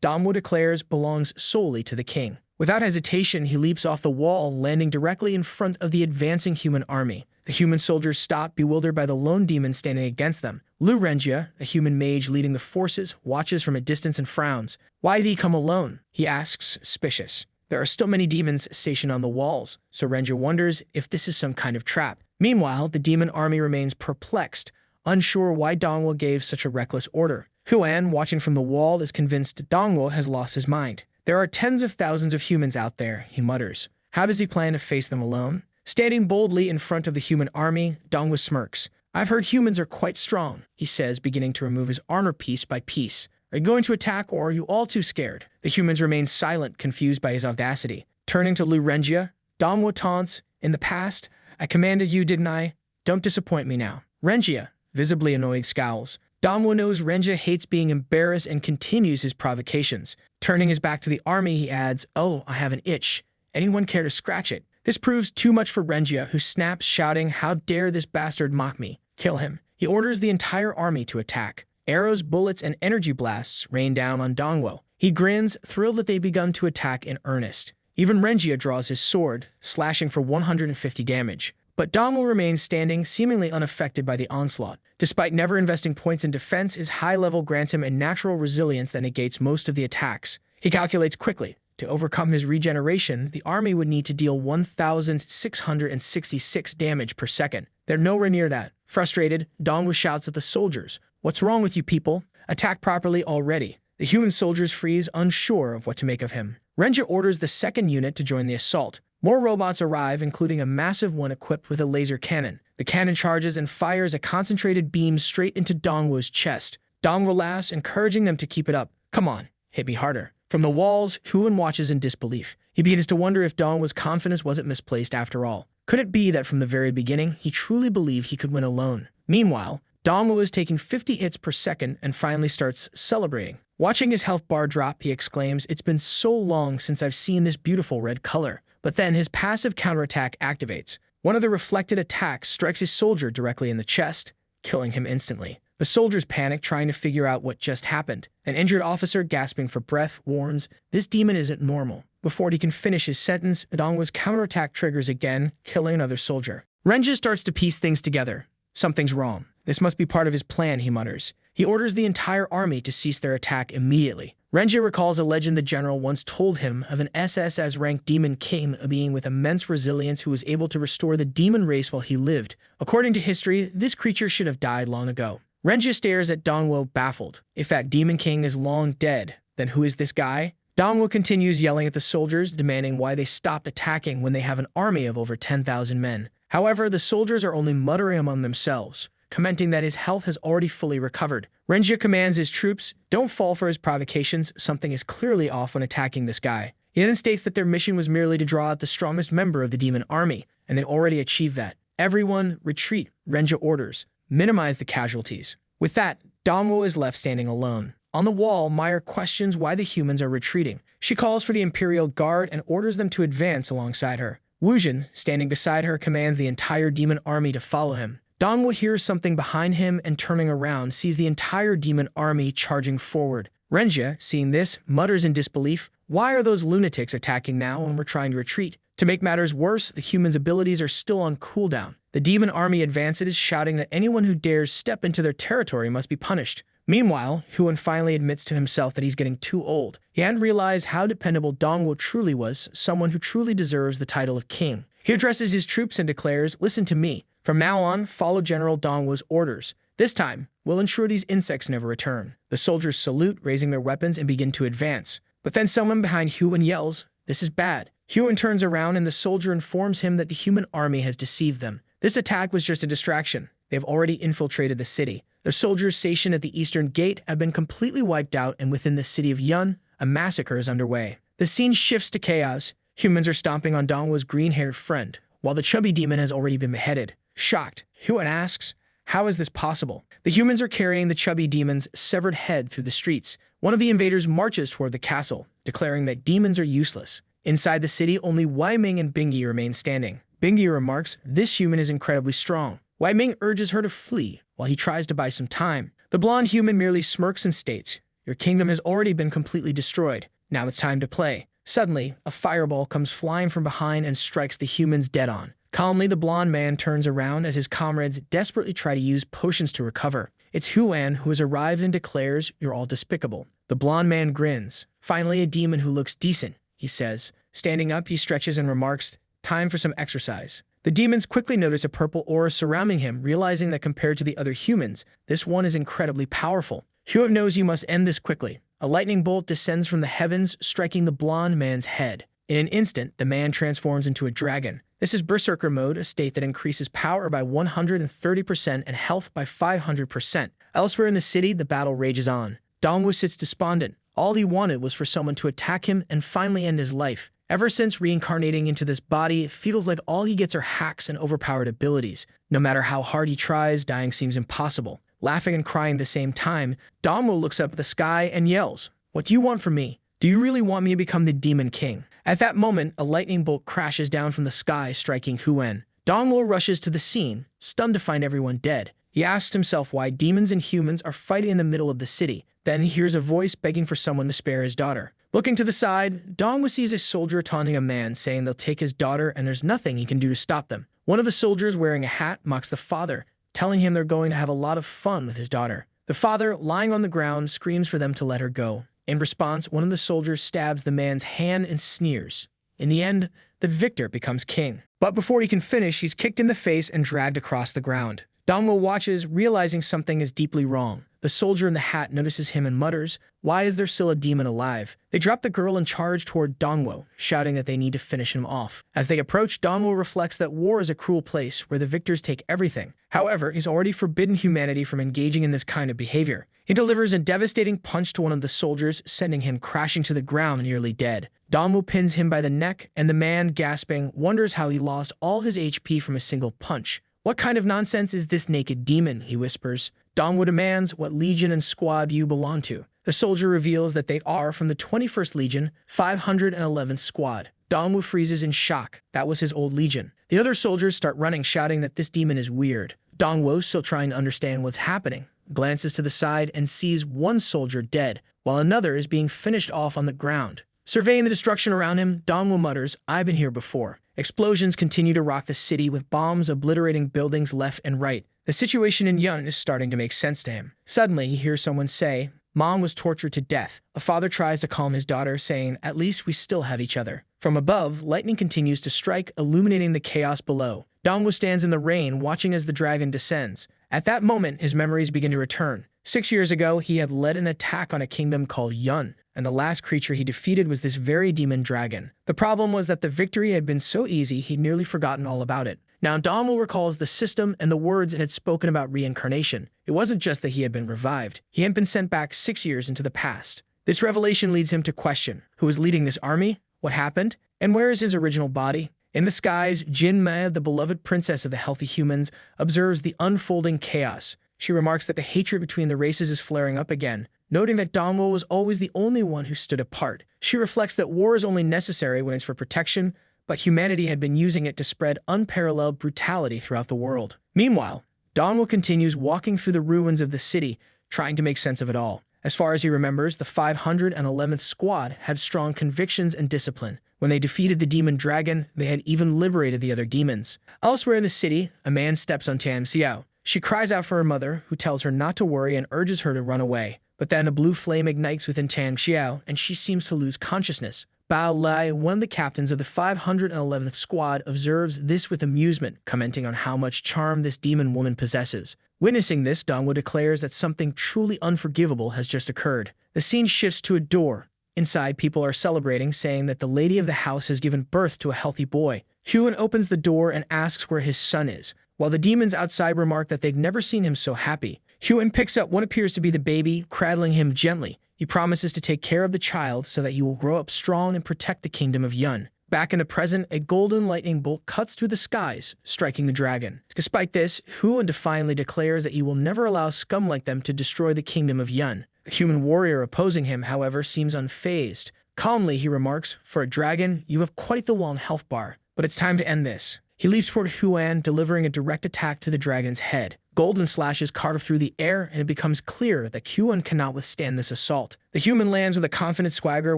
Dongwo declares, belongs solely to the king. Without hesitation, he leaps off the wall, landing directly in front of the advancing human army. The human soldiers stop, bewildered by the lone demon standing against them. Lu Renjia, a human mage leading the forces, watches from a distance and frowns. Why did he come alone? He asks, suspicious. There are still many demons stationed on the walls, so Renjia wonders if this is some kind of trap. Meanwhile, the demon army remains perplexed, unsure why Dongwo gave such a reckless order. Huan, watching from the wall, is convinced Dongwo has lost his mind. There are tens of thousands of humans out there, he mutters. How does he plan to face them alone? Standing boldly in front of the human army, Dongwo smirks. I've heard humans are quite strong, he says, beginning to remove his armor piece by piece. Are you going to attack, or are you all too scared? The humans remain silent, confused by his audacity. Turning to Lu Renjia, Dongwo taunts, In the past, I commanded you, didn't I? Don't disappoint me now. Renjia, visibly annoyed, scowls. Dongwo knows Renjia hates being embarrassed and continues his provocations. Turning his back to the army, he adds, Oh, I have an itch. Anyone care to scratch it? This proves too much for Renjia, who snaps, shouting, How dare this bastard mock me? Kill him. He orders the entire army to attack. Arrows, bullets, and energy blasts rain down on Dongwo. He grins, thrilled that they've begun to attack in earnest. Even Renjia draws his sword, slashing for 150 damage. But Dongwo remains standing, seemingly unaffected by the onslaught. Despite never investing points in defense, his high level grants him a natural resilience that negates most of the attacks. He calculates quickly. To overcome his regeneration, the army would need to deal 1,666 damage per second. They're nowhere near that. Frustrated, Dongwo shouts at the soldiers, What's wrong with you people? Attack properly already. The human soldiers freeze, unsure of what to make of him. Renjia orders the second unit to join the assault. More robots arrive, including a massive one equipped with a laser cannon. The cannon charges and fires a concentrated beam straight into Dongwo's chest. Dongwo laughs, encouraging them to keep it up. Come on, hit me harder. From the walls, Huan watches in disbelief. He begins to wonder if Dongwo's confidence wasn't misplaced after all. Could it be that from the very beginning, he truly believed he could win alone? Meanwhile, Dongwo is taking 50 hits per second and finally starts celebrating. Watching his health bar drop, he exclaims, It's been so long since I've seen this beautiful red color. But then his passive counterattack activates. One of the reflected attacks strikes his soldier directly in the chest, killing him instantly. The soldiers panic, trying to figure out what just happened. An injured officer, gasping for breath, warns, This demon isn't normal. Before he can finish his sentence, Dongwo's counterattack triggers again, killing another soldier. Renjia starts to piece things together. Something's wrong. This must be part of his plan, he mutters. He orders the entire army to cease their attack immediately. Renjia recalls a legend the general once told him of an SS-rank demon king, a being with immense resilience who was able to restore the demon race while he lived. According to history, this creature should have died long ago. Renjia stares at Dongwo, baffled. If that demon king is long dead, then who is this guy? Dongwo continues yelling at the soldiers, demanding why they stopped attacking when they have an army of over 10,000 men. However, the soldiers are only muttering among themselves, commenting that his health has already fully recovered. Renjia commands his troops, Don't fall for his provocations. Something is clearly off when attacking this guy. He then states that their mission was merely to draw out the strongest member of the demon army, and they already achieved that. Everyone, retreat, Renjia orders. Minimize the casualties. With that, Dongwo is left standing alone. On the wall, Meyer questions why the humans are retreating. She calls for the Imperial Guard and orders them to advance alongside her. Wujin, standing beside her, commands the entire demon army to follow him. Dongwo hears something behind him and, turning around, sees the entire demon army charging forward. Renjia, seeing this, mutters in disbelief, Why are those lunatics attacking now when we're trying to retreat? To make matters worse, the humans' abilities are still on cooldown. The demon army advances, shouting that anyone who dares step into their territory must be punished. Meanwhile, Huan finally admits to himself that he's getting too old. He hadn't realized how dependable Dongwo truly was, someone who truly deserves the title of king. He addresses his troops and declares, Listen to me. From now on, follow General Dongwo's orders. This time, we'll ensure these insects never return. The soldiers salute, raising their weapons, and begin to advance. But then someone behind Huan yells, "This is bad." Huan turns around and the soldier informs him that the human army has deceived them. This attack was just a distraction. They've already infiltrated the city. The soldiers stationed at the eastern gate have been completely wiped out, and within the city of Yun, a massacre is underway. The scene shifts to chaos. Humans are stomping on Dongwo's green-haired friend, while the chubby demon has already been beheaded. Shocked, Huan asks, "How is this possible?" The humans are carrying the chubby demon's severed head through the streets. One of the invaders marches toward the castle, declaring that demons are useless. Inside the city, only Wei Ming and Bingi remain standing. Bingi remarks, "This human is incredibly strong." Wei Ming urges her to flee, while he tries to buy some time. The blonde human merely smirks and states, "Your kingdom has already been completely destroyed. Now it's time to play." Suddenly, a fireball comes flying from behind and strikes the humans dead on. Calmly, the blonde man turns around as his comrades desperately try to use potions to recover. It's Huan who has arrived and declares, "You're all despicable." The blonde man grins. "Finally, a demon who looks decent," he says. Standing up, he stretches and remarks, "Time for some exercise." The demons quickly notice a purple aura surrounding him, realizing that compared to the other humans, this one is incredibly powerful. Huan knows he must end this quickly. A lightning bolt descends from the heavens, striking the blonde man's head. In an instant, the man transforms into a dragon. This is Berserker mode, a state that increases power by 130% and health by 500%. Elsewhere in the city, the battle rages on. Dongwu sits despondent. All he wanted was for someone to attack him and finally end his life. Ever since reincarnating into this body, it feels like all he gets are hacks and overpowered abilities. No matter how hard he tries, dying seems impossible. Laughing and crying at the same time, Dongwu looks up at the sky and yells, "What do you want from me? Do you really want me to become the Demon King?" At that moment, a lightning bolt crashes down from the sky, striking Huan. Dongwu rushes to the scene, stunned to find everyone dead. He asks himself why demons and humans are fighting in the middle of the city. Then he hears a voice begging for someone to spare his daughter. Looking to the side, Dongwu sees a soldier taunting a man, saying they'll take his daughter and there's nothing he can do to stop them. One of the soldiers wearing a hat mocks the father, telling him they're going to have a lot of fun with his daughter. The father, lying on the ground, screams for them to let her go. In response, one of the soldiers stabs the man's hand and sneers. In the end, the victor becomes king. But before he can finish, he's kicked in the face and dragged across the ground. Dongwu watches, realizing something is deeply wrong. The soldier in the hat notices him and mutters, "Why is there still a demon alive?" They drop the girl and charge toward Dongwu, shouting that they need to finish him off. As they approach, Dongwu reflects that war is a cruel place where the victors take everything. However, he's already forbidden humanity from engaging in this kind of behavior. He delivers a devastating punch to one of the soldiers, sending him crashing to the ground nearly dead. Dongwu pins him by the neck, and the man, gasping, wonders how he lost all his HP from a single punch. "What kind of nonsense is this naked demon?" he whispers. Dongwu demands, "What legion and squad do you belong to?" The soldier reveals that they are from the 21st Legion, 511th Squad. Dongwu freezes in shock. That was his old legion. The other soldiers start running, shouting that this demon is weird. Dongwu, still trying to understand what's happening, glances to the side and sees one soldier dead, while another is being finished off on the ground. Surveying the destruction around him, Dongwu mutters, "I've been here before." Explosions continue to rock the city, with bombs obliterating buildings left and right. The situation in Yun is starting to make sense to him. Suddenly, he hears someone say, "Mom was tortured to death." A father tries to calm his daughter, saying, "At least we still have each other." From above, lightning continues to strike, illuminating the chaos below. Dongwu stands in the rain, watching as the dragon descends. At that moment, his memories begin to return. 6 years ago, he had led an attack on a kingdom called Yun, and the last creature he defeated was this very demon dragon. The problem was that the victory had been so easy, he'd nearly forgotten all about it. Now, Dongwu recalls the system and the words it had spoken about reincarnation. It wasn't just that he had been revived. He had been sent back 6 years into the past. This revelation leads him to question, who is leading this army? What happened? And where is his original body? In the skies, Jin Mei, the beloved princess of the healthy humans, observes the unfolding chaos. She remarks that the hatred between the races is flaring up again, noting that Dongwu was always the only one who stood apart. She reflects that war is only necessary when it's for protection, but humanity had been using it to spread unparalleled brutality throughout the world. Meanwhile, Dongwu continues walking through the ruins of the city, trying to make sense of it all. As far as he remembers, the 511th Squad had strong convictions and discipline. When they defeated the demon dragon, they had even liberated the other demons. Elsewhere in the city, a man steps on Tam Xiao. She cries out for her mother, who tells her not to worry and urges her to run away. But then a blue flame ignites within Tam Xiao, and she seems to lose consciousness. Bao Lai, one of the captains of the 511th Squad, observes this with amusement, commenting on how much charm this demon woman possesses. Witnessing this, Dongwu declares that something truly unforgivable has just occurred. The scene shifts to a door. Inside, people are celebrating, saying that the lady of the house has given birth to a healthy boy. Hyun opens the door and asks where his son is, while the demons outside remark that they've never seen him so happy. Hyun picks up what appears to be the baby, cradling him gently. He promises to take care of the child so that he will grow up strong and protect the kingdom of Yun. Back in the present, a golden lightning bolt cuts through the skies, striking the dragon. Despite this, Hyun defiantly declares that he will never allow scum like them to destroy the kingdom of Yun. The human warrior opposing him, however, seems unfazed. Calmly, he remarks, "For a dragon, you have quite the long health bar, but it's time to end this." He leaps toward Huan, delivering a direct attack to the dragon's head. Golden slashes carve through the air, and it becomes clear that Huan cannot withstand this assault. The human lands with a confident swagger,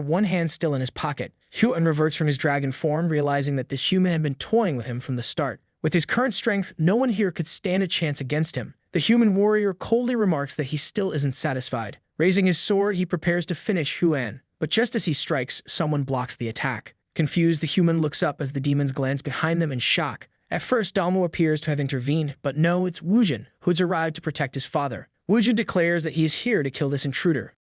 one hand still in his pocket. Huan reverts from his dragon form, realizing that this human had been toying with him from the start. With his current strength, no one here could stand a chance against him. The human warrior coldly remarks that he still isn't satisfied. Raising his sword, he prepares to finish Huan. But just as he strikes, someone blocks the attack. Confused, the human looks up as the demons glance behind them in shock. At first, Dalmo appears to have intervened, but no, it's Wujin, who has arrived to protect his father. Wujin declares that he is here to kill this intruder.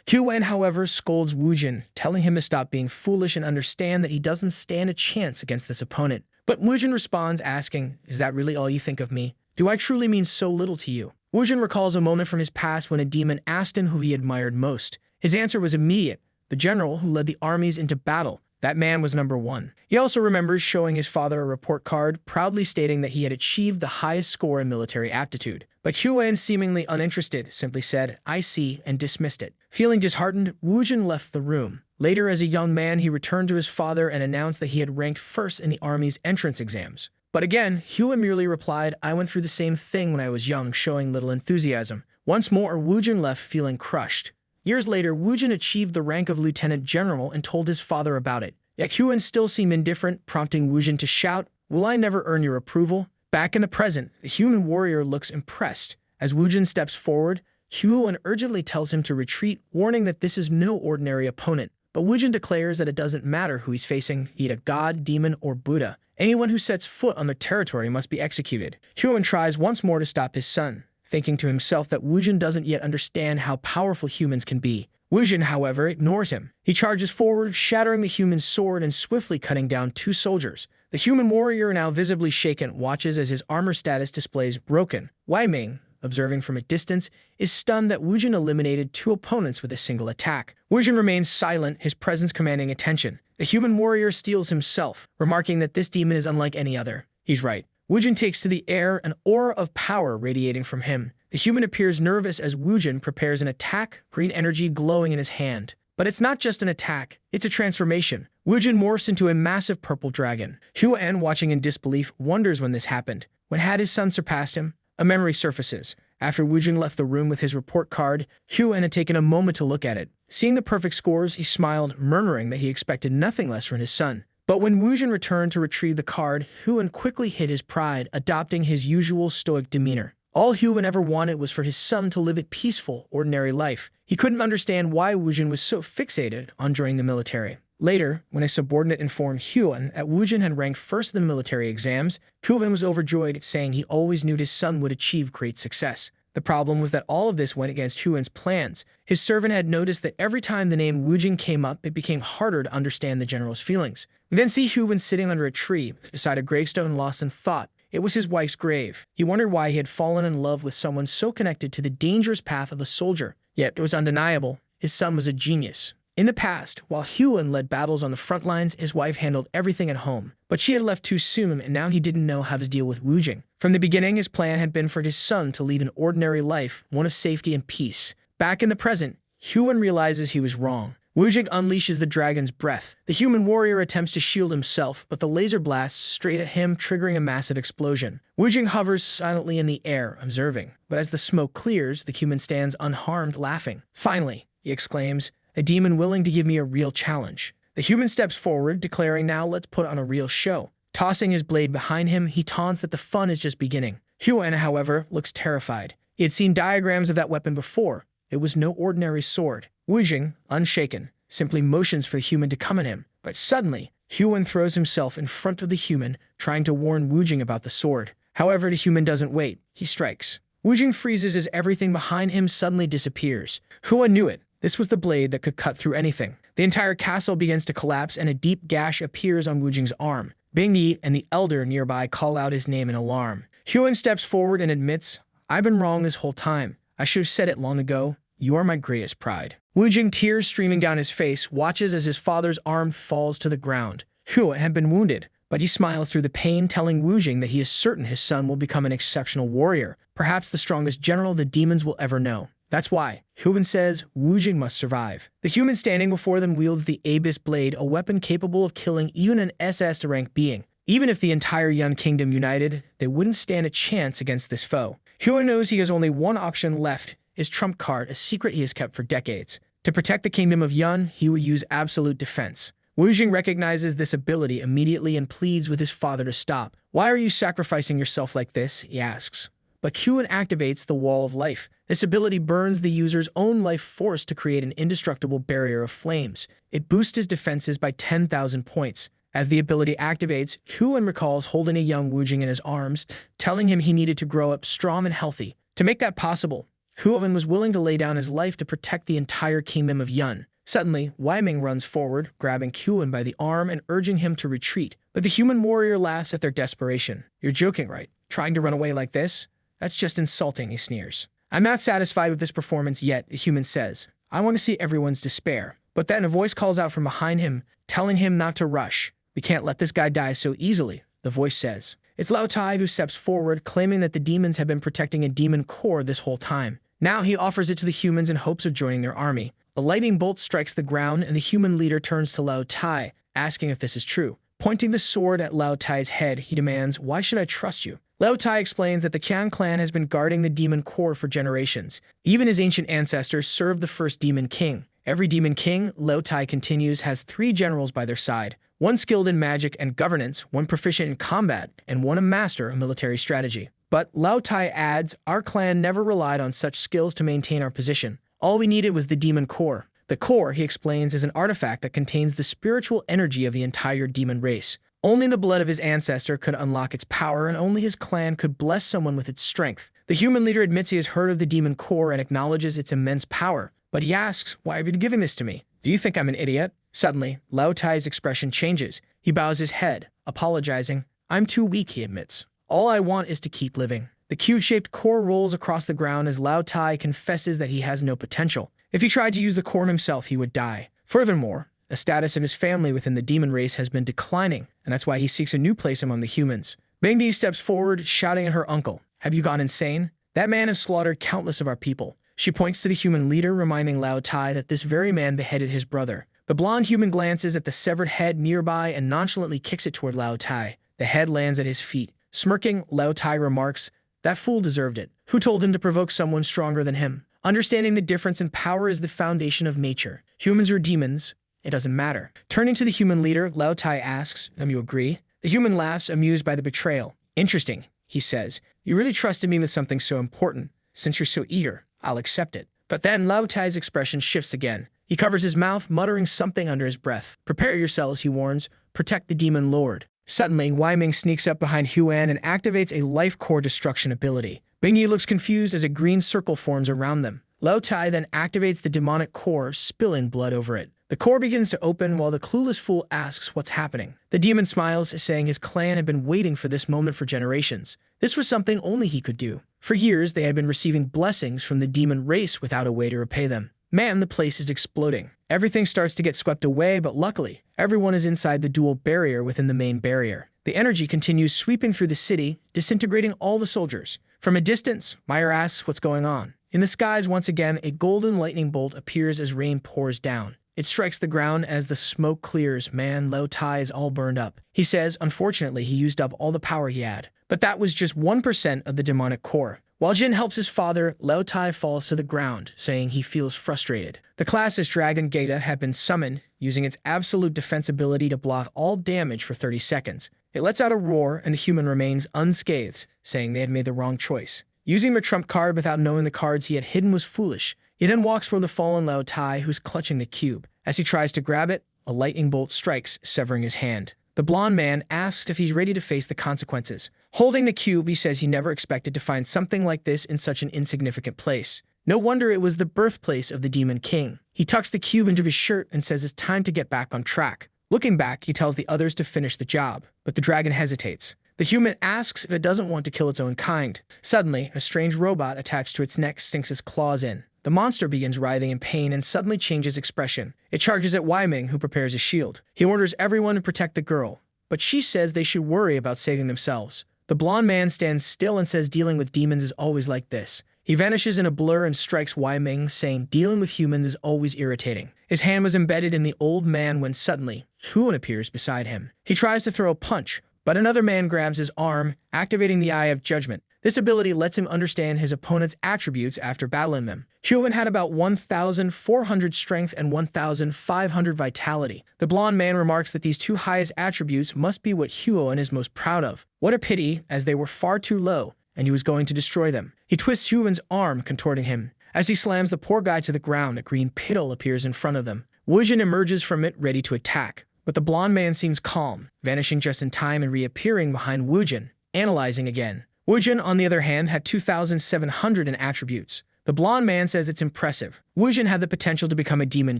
Huan, however, scolds Wujin, telling him to stop being foolish and understand that he doesn't stand a chance against this opponent. But Wujin responds, asking, "Is that really all you think of me? Do I truly mean so little to you?" Wujin recalls a moment from his past when a demon asked him who he admired most. His answer was immediate: the general who led the armies into battle. That man was number one. He also remembers showing his father a report card, proudly stating that he had achieved the highest score in military aptitude. But Huan, seemingly uninterested, simply said, "I see," and dismissed it. Feeling disheartened, Wujin left the room. Later, as a young man, he returned to his father and announced that he had ranked first in the army's entrance exams. But again, Huan merely replied, "I went through the same thing when I was young," showing little enthusiasm. Once more, Wujin left feeling crushed. Years later, Wujin achieved the rank of lieutenant general and told his father about it. Yet Huan still seemed indifferent, prompting Wujin to shout, "Will I never earn your approval?" Back in the present, the human warrior looks impressed. As Wujin steps forward, Huan urgently tells him to retreat, warning that this is no ordinary opponent. But Wujin declares that it doesn't matter who he's facing, be it a god, demon, or Buddha. Anyone who sets foot on their territory must be executed. Huan tries once more to stop his son, thinking to himself that Wujin doesn't yet understand how powerful humans can be. Wujin, however, ignores him. He charges forward, shattering the human's sword and swiftly cutting down two soldiers. The human warrior, now visibly shaken, watches as his armor status displays broken. Wei Ming, observing from a distance, is stunned that Wujin eliminated two opponents with a single attack. Wujin remains silent, his presence commanding attention. The human warrior steels himself, remarking that this demon is unlike any other. He's right. Wujin takes to the air, an aura of power radiating from him. The human appears nervous as Wujin prepares an attack, green energy glowing in his hand. But it's not just an attack, it's a transformation. Wujin morphs into a massive purple dragon. Huan, watching in disbelief, wonders when this happened. When had his son surpassed him? A memory surfaces. After Wujin left the room with his report card, Huan had taken a moment to look at it. Seeing the perfect scores, he smiled, murmuring that he expected nothing less from his son. But when Wujin returned to retrieve the card, Huan quickly hid his pride, adopting his usual stoic demeanor. All Huan ever wanted was for his son to live a peaceful, ordinary life. He couldn't understand why Wujin was so fixated on joining the military. Later, when a subordinate informed Huan that Wujin had ranked first in the military exams, Huan was overjoyed, saying he always knew his son would achieve great success. The problem was that all of this went against Huan's plans. His servant had noticed that every time the name Wujin came up, it became harder to understand the general's feelings. We then see Huan sitting under a tree, beside a gravestone, lost in thought. It was his wife's grave. He wondered why he had fallen in love with someone so connected to the dangerous path of a soldier. Yet it was undeniable. His son was a genius. In the past, while Huan led battles on the front lines, his wife handled everything at home. But she had left too soon, and now he didn't know how to deal with Wujin. From the beginning, his plan had been for his son to lead an ordinary life, one of safety and peace. Back in the present, Huan realizes he was wrong. Wujin unleashes the dragon's breath. The human warrior attempts to shield himself, but the laser blasts straight at him, triggering a massive explosion. Wujin hovers silently in the air, observing. But as the smoke clears, the human stands unharmed, laughing. "Finally," he exclaims, "a demon willing to give me a real challenge." The human steps forward, declaring, "Now let's put on a real show." Tossing his blade behind him, he taunts that the fun is just beginning. Huan, however, looks terrified. He had seen diagrams of that weapon before. It was no ordinary sword. Wujin, unshaken, simply motions for the human to come at him. But suddenly, Huan throws himself in front of the human, trying to warn Wujin about the sword. However, the human doesn't wait. He strikes. Wujin freezes as everything behind him suddenly disappears. Huan knew it. This was the blade that could cut through anything. The entire castle begins to collapse and a deep gash appears on Wu Jing's arm. Bing Yi and the elder nearby call out his name in alarm. Huan steps forward and admits, "I've been wrong this whole time. I should have said it long ago. You are my greatest pride." Wu Jing, tears streaming down his face, watches as his father's arm falls to the ground. Huan had been wounded, but he smiles through the pain, telling Wu Jing that he is certain his son will become an exceptional warrior, perhaps the strongest general the demons will ever know. That's why, Huan says, Wu Jing must survive. The human standing before them wields the Abyss Blade, a weapon capable of killing even an SS rank being. Even if the entire Yun Kingdom united, they wouldn't stand a chance against this foe. Huan knows he has only one option left, his trump card, a secret he has kept for decades. To protect the kingdom of Yun, he would use absolute defense. Wu Jing recognizes this ability immediately and pleads with his father to stop. "Why are you sacrificing yourself like this?" he asks. But Huan activates the Wall of Life. This ability burns the user's own life force to create an indestructible barrier of flames. It boosts his defenses by 10,000 points. As the ability activates, Huan recalls holding a young Wu Jing in his arms, telling him he needed to grow up strong and healthy. To make that possible, Huan was willing to lay down his life to protect the entire kingdom of Yun. Suddenly, Wei Ming runs forward, grabbing Huan by the arm and urging him to retreat. But the human warrior laughs at their desperation. "You're joking, right? Trying to run away like this? That's just insulting," he sneers. "I'm not satisfied with this performance yet," the human says. "I want to see everyone's despair." But then a voice calls out from behind him, telling him not to rush. "We can't let this guy die so easily," the voice says. It's Lao Tai who steps forward, claiming that the demons have been protecting a demon core this whole time. Now he offers it to the humans in hopes of joining their army. A lightning bolt strikes the ground, and the human leader turns to Lao Tai, asking if this is true. Pointing the sword at Lao Tai's head, he demands, "Why should I trust you?" Lao Tai explains that the Qian clan has been guarding the demon core for generations. Even his ancient ancestors served the first demon king. Every demon king, Lao Tai continues, has 3 generals by their side. One skilled in magic and governance, one proficient in combat, and one a master of military strategy. But Lao Tai adds, "Our clan never relied on such skills to maintain our position. All we needed was the demon core." The core, he explains, is an artifact that contains the spiritual energy of the entire demon race. Only the blood of his ancestor could unlock its power, and only his clan could bless someone with its strength. The human leader admits he has heard of the demon core and acknowledges its immense power. But he asks, "Why have you been giving this to me? Do you think I'm an idiot?" Suddenly, Lao Tai's expression changes. He bows his head, apologizing. "I'm too weak," he admits. "All I want is to keep living." The cube-shaped core rolls across the ground as Lao Tai confesses that he has no potential. If he tried to use the core himself, he would die. Furthermore, the status of his family within the demon race has been declining, and that's why he seeks a new place among the humans. Bing Yi steps forward, shouting at her uncle, "Have you gone insane? That man has slaughtered countless of our people." She points to the human leader, reminding Lao Tai that this very man beheaded his brother. The blonde human glances at the severed head nearby and nonchalantly kicks it toward Lao Tai. The head lands at his feet. Smirking, Lao Tai remarks, "That fool deserved it. Who told him to provoke someone stronger than him?" Understanding the difference in power is the foundation of nature. Humans or demons, it doesn't matter. Turning to the human leader, Lao Tai asks, "You agree?" The human laughs, amused by the betrayal. "Interesting," he says. "You really trusted me with something so important. Since you're so eager, I'll accept it." But then Lao Tai's expression shifts again. He covers his mouth, muttering something under his breath. "Prepare yourselves," he warns. "Protect the demon lord." Suddenly, Wei Ming sneaks up behind Huan and activates a life core destruction ability. Bing Yi looks confused as a green circle forms around them. Lao Tai then activates the demonic core, spilling blood over it. The core begins to open while the clueless fool asks what's happening. The demon smiles, saying his clan had been waiting for this moment for generations. This was something only he could do. For years, they had been receiving blessings from the demon race without a way to repay them. Man, the place is exploding. Everything starts to get swept away, but luckily, everyone is inside the dual barrier within the main barrier. The energy continues sweeping through the city, disintegrating all the soldiers. From a distance, Meyer asks what's going on. In the skies, once again, a golden lightning bolt appears as rain pours down. It strikes the ground as the smoke clears. Man, Lao Tai is all burned up. He says, unfortunately, he used up all the power he had. But that was just 1% of the demonic core. While Jin helps his father, Lao Tai falls to the ground, saying he feels frustrated. The class's Dragon Geta had been summoned, using its absolute defense ability to block all damage for 30 seconds. It lets out a roar, and the human remains unscathed, saying they had made the wrong choice. Using their trump card without knowing the cards he had hidden was foolish. He then walks toward the fallen Lao Tai, who's clutching the cube. As he tries to grab it, a lightning bolt strikes, severing his hand. The blonde man asks if he's ready to face the consequences. Holding the cube, he says he never expected to find something like this in such an insignificant place. No wonder it was the birthplace of the Demon King. He tucks the cube into his shirt and says it's time to get back on track. Looking back, he tells the others to finish the job, but the dragon hesitates. The human asks if it doesn't want to kill its own kind. Suddenly, a strange robot attached to its neck sinks its claws in. The monster begins writhing in pain and suddenly changes expression. It charges at Wei Ming, who prepares a shield. He orders everyone to protect the girl, but she says they should worry about saving themselves. The blonde man stands still and says dealing with demons is always like this. He vanishes in a blur and strikes Wei Ming, saying dealing with humans is always irritating. His hand was embedded in the old man when suddenly, Huan appears beside him. He tries to throw a punch, but another man grabs his arm, activating the Eye of Judgment. This ability lets him understand his opponent's attributes after battling them. Huan had about 1,400 strength and 1,500 vitality. The blonde man remarks that these two highest attributes must be what Huan is most proud of. What a pity, as they were far too low, and he was going to destroy them. He twists Huan's arm, contorting him. As he slams the poor guy to the ground, a green piddle appears in front of them. Wujin emerges from it, ready to attack. But the blonde man seems calm, vanishing just in time and reappearing behind Wujin, analyzing again. Wujin, on the other hand, had 2,700 in attributes. The blonde man says it's impressive. Wujin had the potential to become a demon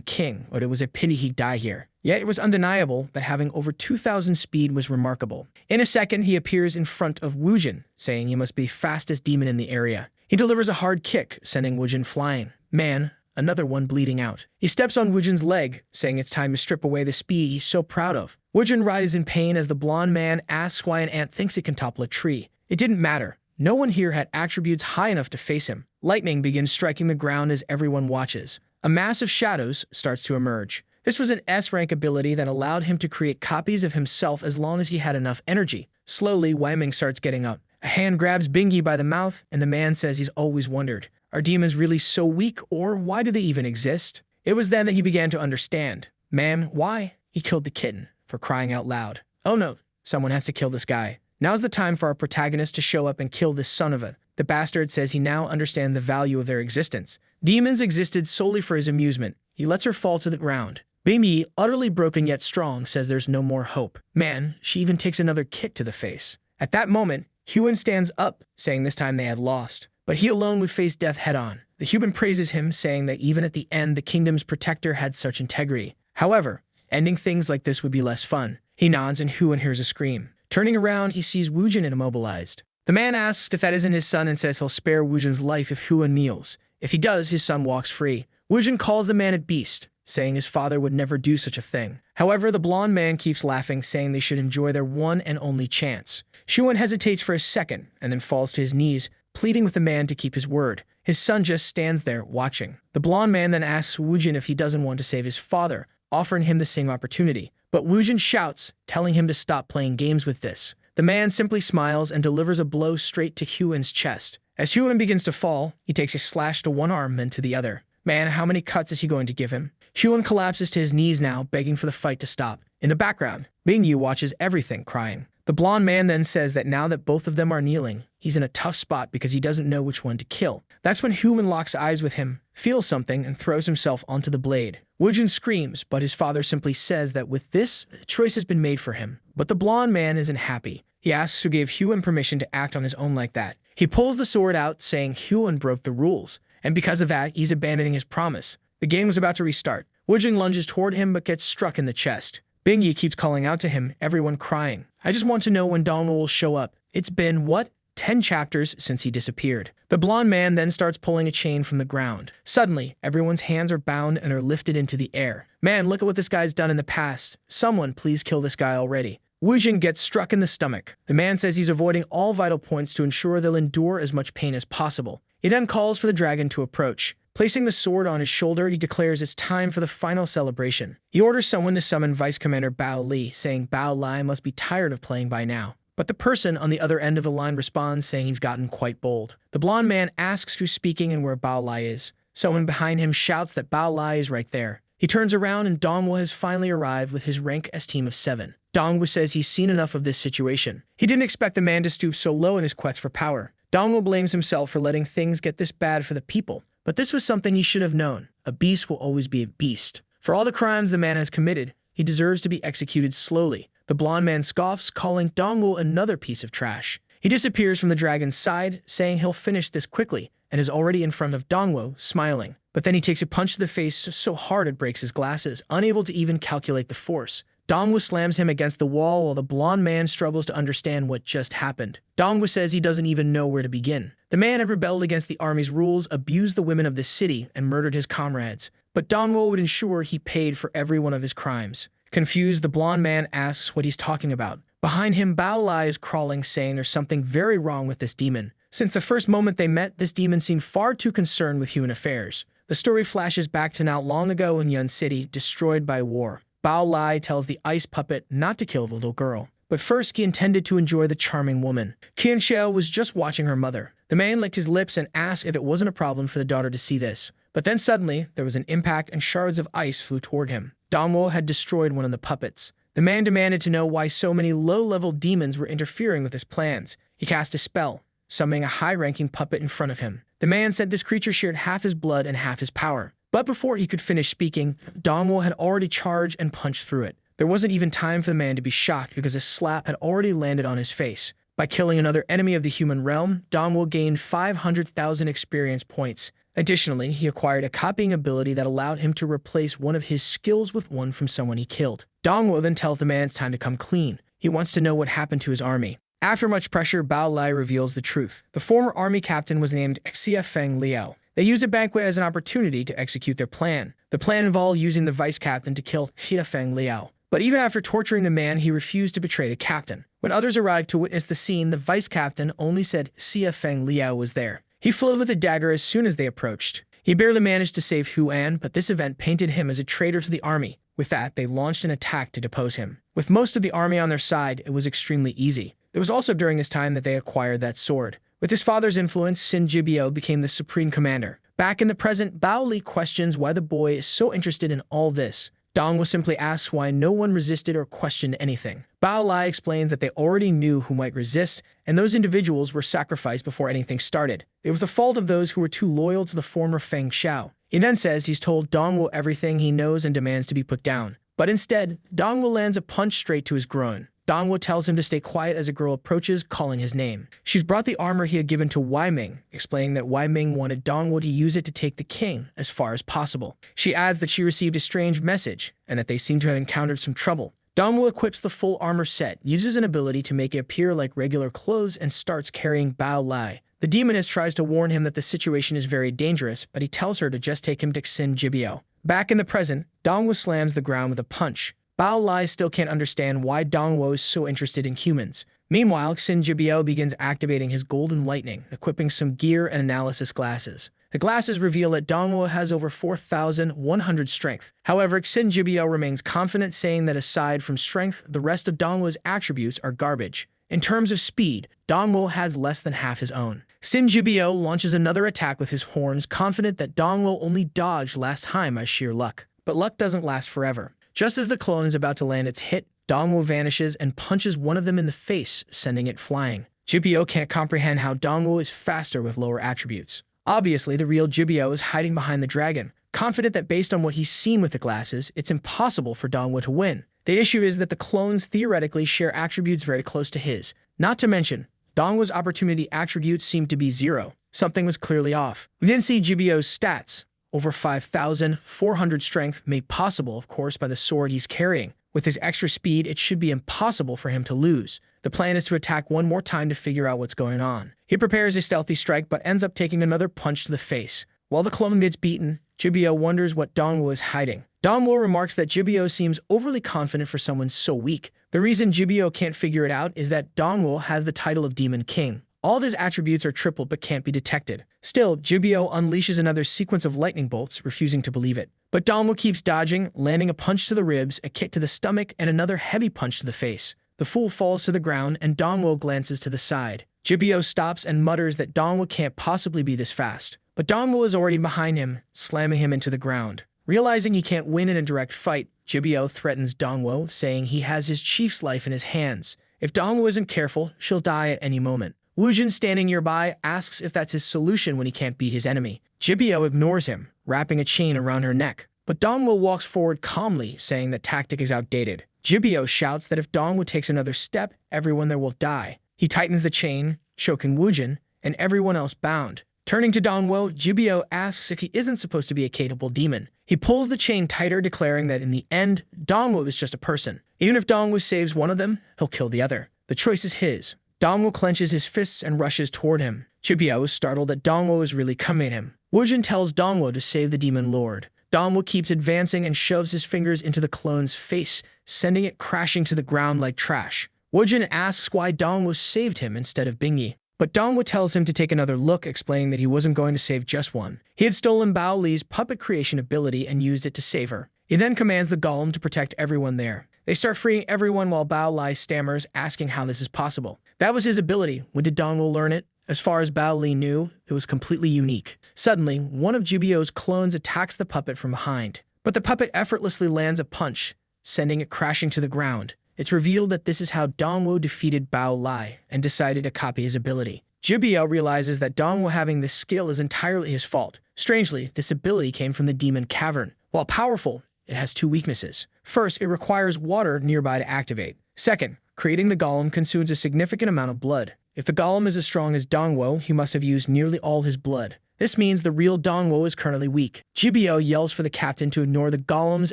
king, but it was a pity he'd die here. Yet it was undeniable that having over 2,000 speed was remarkable. In a second, he appears in front of Wujin, saying he must be the fastest demon in the area. He delivers a hard kick, sending Wujin flying. Man, another one bleeding out. He steps on Wujin's leg, saying it's time to strip away the speed he's so proud of. Wujin writhes in pain as the blonde man asks why an ant thinks it can topple a tree. It didn't matter. No one here had attributes high enough to face him. Lightning begins striking the ground as everyone watches. A mass of shadows starts to emerge. This was an S-rank ability that allowed him to create copies of himself as long as he had enough energy. Slowly, Wei Ming starts getting up. A hand grabs Bingy by the mouth, and the man says he's always wondered, are demons really so weak, or why do they even exist? It was then that he began to understand. Man, why? He killed the kitten, for crying out loud. Oh no, someone has to kill this guy. Now's the time for our protagonist to show up and kill this son of a. The bastard says he now understands the value of their existence. Demons existed solely for his amusement. He lets her fall to the ground. Bingy, utterly broken yet strong, says there's no more hope. Man, she even takes another kick to the face. At that moment, Huan stands up, saying this time they had lost. But he alone would face death head-on. The human praises him, saying that even at the end, the kingdom's protector had such integrity. However, ending things like this would be less fun. He nods and Huan hears a scream. Turning around, he sees Wujin immobilized. The man asks if that isn't his son and says he'll spare Wujin's life if Huan kneels. If he does, his son walks free. Wujin calls the man a beast, saying his father would never do such a thing. However, the blonde man keeps laughing, saying they should enjoy their one and only chance. Huan hesitates for a second and then falls to his knees, pleading with the man to keep his word. His son just stands there, watching. The blonde man then asks Wujin if he doesn't want to save his father, offering him the same opportunity. But Wujin shouts, telling him to stop playing games with this. The man simply smiles and delivers a blow straight to Huan's chest. As Huan begins to fall, he takes a slash to one arm, then to the other. Man, how many cuts is he going to give him? Huan collapses to his knees now, begging for the fight to stop. In the background, Bingyu watches everything, crying. The blonde man then says that now that both of them are kneeling, he's in a tough spot because he doesn't know which one to kill. That's when Huan locks eyes with him, feels something, and throws himself onto the blade. Wujin screams, but his father simply says that with this, a choice has been made for him. But the blonde man isn't happy. He asks who gave Huan permission to act on his own like that. He pulls the sword out, saying Huan broke the rules, and because of that, he's abandoning his promise. The game was about to restart. Wujin lunges toward him but gets struck in the chest. Bingy keeps calling out to him, everyone crying. I just want to know when Dongwu will show up. It's been, what, 10 chapters since he disappeared. The blonde man then starts pulling a chain from the ground. Suddenly, everyone's hands are bound and are lifted into the air. Man, look at what this guy's done in the past. Someone please kill this guy already. Wujin gets struck in the stomach. The man says he's avoiding all vital points to ensure they'll endure as much pain as possible. He then calls for the dragon to approach. Placing the sword on his shoulder, he declares it's time for the final celebration. He orders someone to summon Vice Commander Bao Li, saying Bao Lai must be tired of playing by now. But the person on the other end of the line responds, saying he's gotten quite bold. The blonde man asks who's speaking and where Bao Lai is. Someone behind him shouts that Bao Lai is right there. He turns around and Dongwu has finally arrived with his rank as team of 7. Dongwu says he's seen enough of this situation. He didn't expect the man to stoop so low in his quest for power. Dongwu blames himself for letting things get this bad for the people. But this was something he should have known. A beast will always be a beast. For all the crimes the man has committed, he deserves to be executed slowly. The blonde man scoffs, calling Dongwu another piece of trash. He disappears from the dragon's side, saying he'll finish this quickly, and is already in front of Dongwo, smiling. But then he takes a punch to the face so hard it breaks his glasses, unable to even calculate the force. Dongwo slams him against the wall while the blonde man struggles to understand what just happened. Dongwo says he doesn't even know where to begin. The man had rebelled against the army's rules, abused the women of the city, and murdered his comrades. But Dongwo would ensure he paid for every one of his crimes. Confused, the blonde man asks what he's talking about. Behind him, Bao Lai is crawling, saying there's something very wrong with this demon. Since the first moment they met, this demon seemed far too concerned with human affairs. The story flashes back to not long ago in Yun City, destroyed by war. Bao Lai tells the ice puppet not to kill the little girl. But first, he intended to enjoy the charming woman. Qian Xiao was just watching her mother. The man licked his lips and asked if it wasn't a problem for the daughter to see this. But then suddenly, there was an impact and shards of ice flew toward him. Dongwo had destroyed one of the puppets. The man demanded to know why so many low-level demons were interfering with his plans. He cast a spell, summoning a high-ranking puppet in front of him. The man said this creature shared half his blood and half his power. But before he could finish speaking, Dongwo had already charged and punched through it. There wasn't even time for the man to be shocked because a slap had already landed on his face. By killing another enemy of the human realm, Dongwo gained 500,000 experience points. Additionally, he acquired a copying ability that allowed him to replace one of his skills with one from someone he killed. Dongwo then tells the man it's time to come clean. He wants to know what happened to his army. After much pressure, Bao Lai reveals the truth. The former army captain was named Xia Feng Liao. They used a banquet as an opportunity to execute their plan. The plan involved using the vice captain to kill Xia Feng Liao. But even after torturing the man, he refused to betray the captain. When others arrived to witness the scene, the vice captain only said Xia Feng Liao was there. He fled with a dagger as soon as they approached. He barely managed to save Huan, but this event painted him as a traitor to the army. With that, they launched an attack to depose him. With most of the army on their side, it was extremely easy. It was also during this time that they acquired that sword. With his father's influence, Xin Jibio became the supreme commander. Back in the present, Bao Li questions why the boy is so interested in all this. Dongwo simply asks why no one resisted or questioned anything. Bao Lai explains that they already knew who might resist, and those individuals were sacrificed before anything started. It was the fault of those who were too loyal to the former Feng Xiao. He then says he's told Dongwo everything he knows and demands to be put down. But instead, Dongwo lands a punch straight to his groin. Dongwo tells him to stay quiet as a girl approaches, calling his name. She's brought the armor he had given to Wei Ming, explaining that Wei Ming wanted Dongwo to use it to take the king as far as possible. She adds that she received a strange message, and that they seem to have encountered some trouble. Dongwo equips the full armor set, uses an ability to make it appear like regular clothes, and starts carrying Bao Lai. The demoness tries to warn him that the situation is very dangerous, but he tells her to just take him to Xin Jibio. Back in the present, Dongwo slams the ground with a punch. Bao Lai still can't understand why Dongwo is so interested in humans. Meanwhile, Xin Jibio begins activating his golden lightning, equipping some gear and analysis glasses. The glasses reveal that Dongwo has over 4,100 strength. However, Xin Jibio remains confident, saying that aside from strength, the rest of Dongwo's attributes are garbage. In terms of speed, Dongwo has less than half his own. Xin Jibio launches another attack with his horns, confident that Dongwo only dodged last time by sheer luck. But luck doesn't last forever. Just as the clone is about to land its hit, Dongwo vanishes and punches one of them in the face, sending it flying. Jibio can't comprehend how Dongwo is faster with lower attributes. Obviously, the real Jibio is hiding behind the dragon, confident that based on what he's seen with the glasses, it's impossible for Dongwo to win. The issue is that the clones theoretically share attributes very close to his. Not to mention, Dongwo's opportunity attributes seemed to be 0. Something was clearly off. We then see Jibio's stats. Over 5,400 strength, made possible, of course, by the sword he's carrying. With his extra speed, it should be impossible for him to lose. The plan is to attack one more time to figure out what's going on. He prepares a stealthy strike, but ends up taking another punch to the face. While the clone gets beaten, Jibio wonders what Dongwo is hiding. Dongwo remarks that Jibio seems overly confident for someone so weak. The reason Jibio can't figure it out is that Dongwo has the title of Demon King. All of his attributes are tripled but can't be detected. Still, Jibio unleashes another sequence of lightning bolts, refusing to believe it. But Dongwo keeps dodging, landing a punch to the ribs, a kick to the stomach, and another heavy punch to the face. The fool falls to the ground, and Dongwo glances to the side. Jibio stops and mutters that Dongwo can't possibly be this fast. But Dongwo is already behind him, slamming him into the ground. Realizing he can't win in a direct fight, Jibio threatens Dongwo, saying he has his chief's life in his hands. If Dongwo isn't careful, she'll die at any moment. Wujin, standing nearby, asks if that's his solution when he can't beat his enemy. Jibio ignores him, wrapping a chain around her neck. But Dongwo walks forward calmly, saying that tactic is outdated. Jibio shouts that if Dongwo takes another step, everyone there will die. He tightens the chain, choking Wujin, and everyone else bound. Turning to Dongwo, Jibyo asks if he isn't supposed to be a capable demon. He pulls the chain tighter, declaring that in the end, Dongwo is just a person. Even if Dongwo saves one of them, he'll kill the other. The choice is his. Dongwo clenches his fists and rushes toward him. Jibyo is startled that Dongwo is really coming at him. Woojin tells Dongwo to save the demon lord. Dongwo keeps advancing and shoves his fingers into the clone's face, sending it crashing to the ground like trash. Woojin asks why Dongwo saved him instead of Bingyi, but Dongwo tells him to take another look, explaining that he wasn't going to save just one. He had stolen Bao Li's puppet creation ability and used it to save her. He then commands the golem to protect everyone there. They start freeing everyone while Bao Li stammers, asking how this is possible. That was his ability. When did Dongwo learn it? As far as Bao Li knew, it was completely unique. Suddenly, one of Jibyo's clones attacks the puppet from behind, but the puppet effortlessly lands a punch, sending it crashing to the ground. It's revealed that this is how Dongwo defeated Bao Li and decided to copy his ability. Jibyo realizes that Dongwo having this skill is entirely his fault. Strangely, this ability came from the demon cavern. While powerful, it has two weaknesses. First, it requires water nearby to activate. Second, creating the golem consumes a significant amount of blood. If the golem is as strong as Dongwo, he must have used nearly all his blood. This means the real Dongwo is currently weak. Jibyo yells for the captain to ignore the golems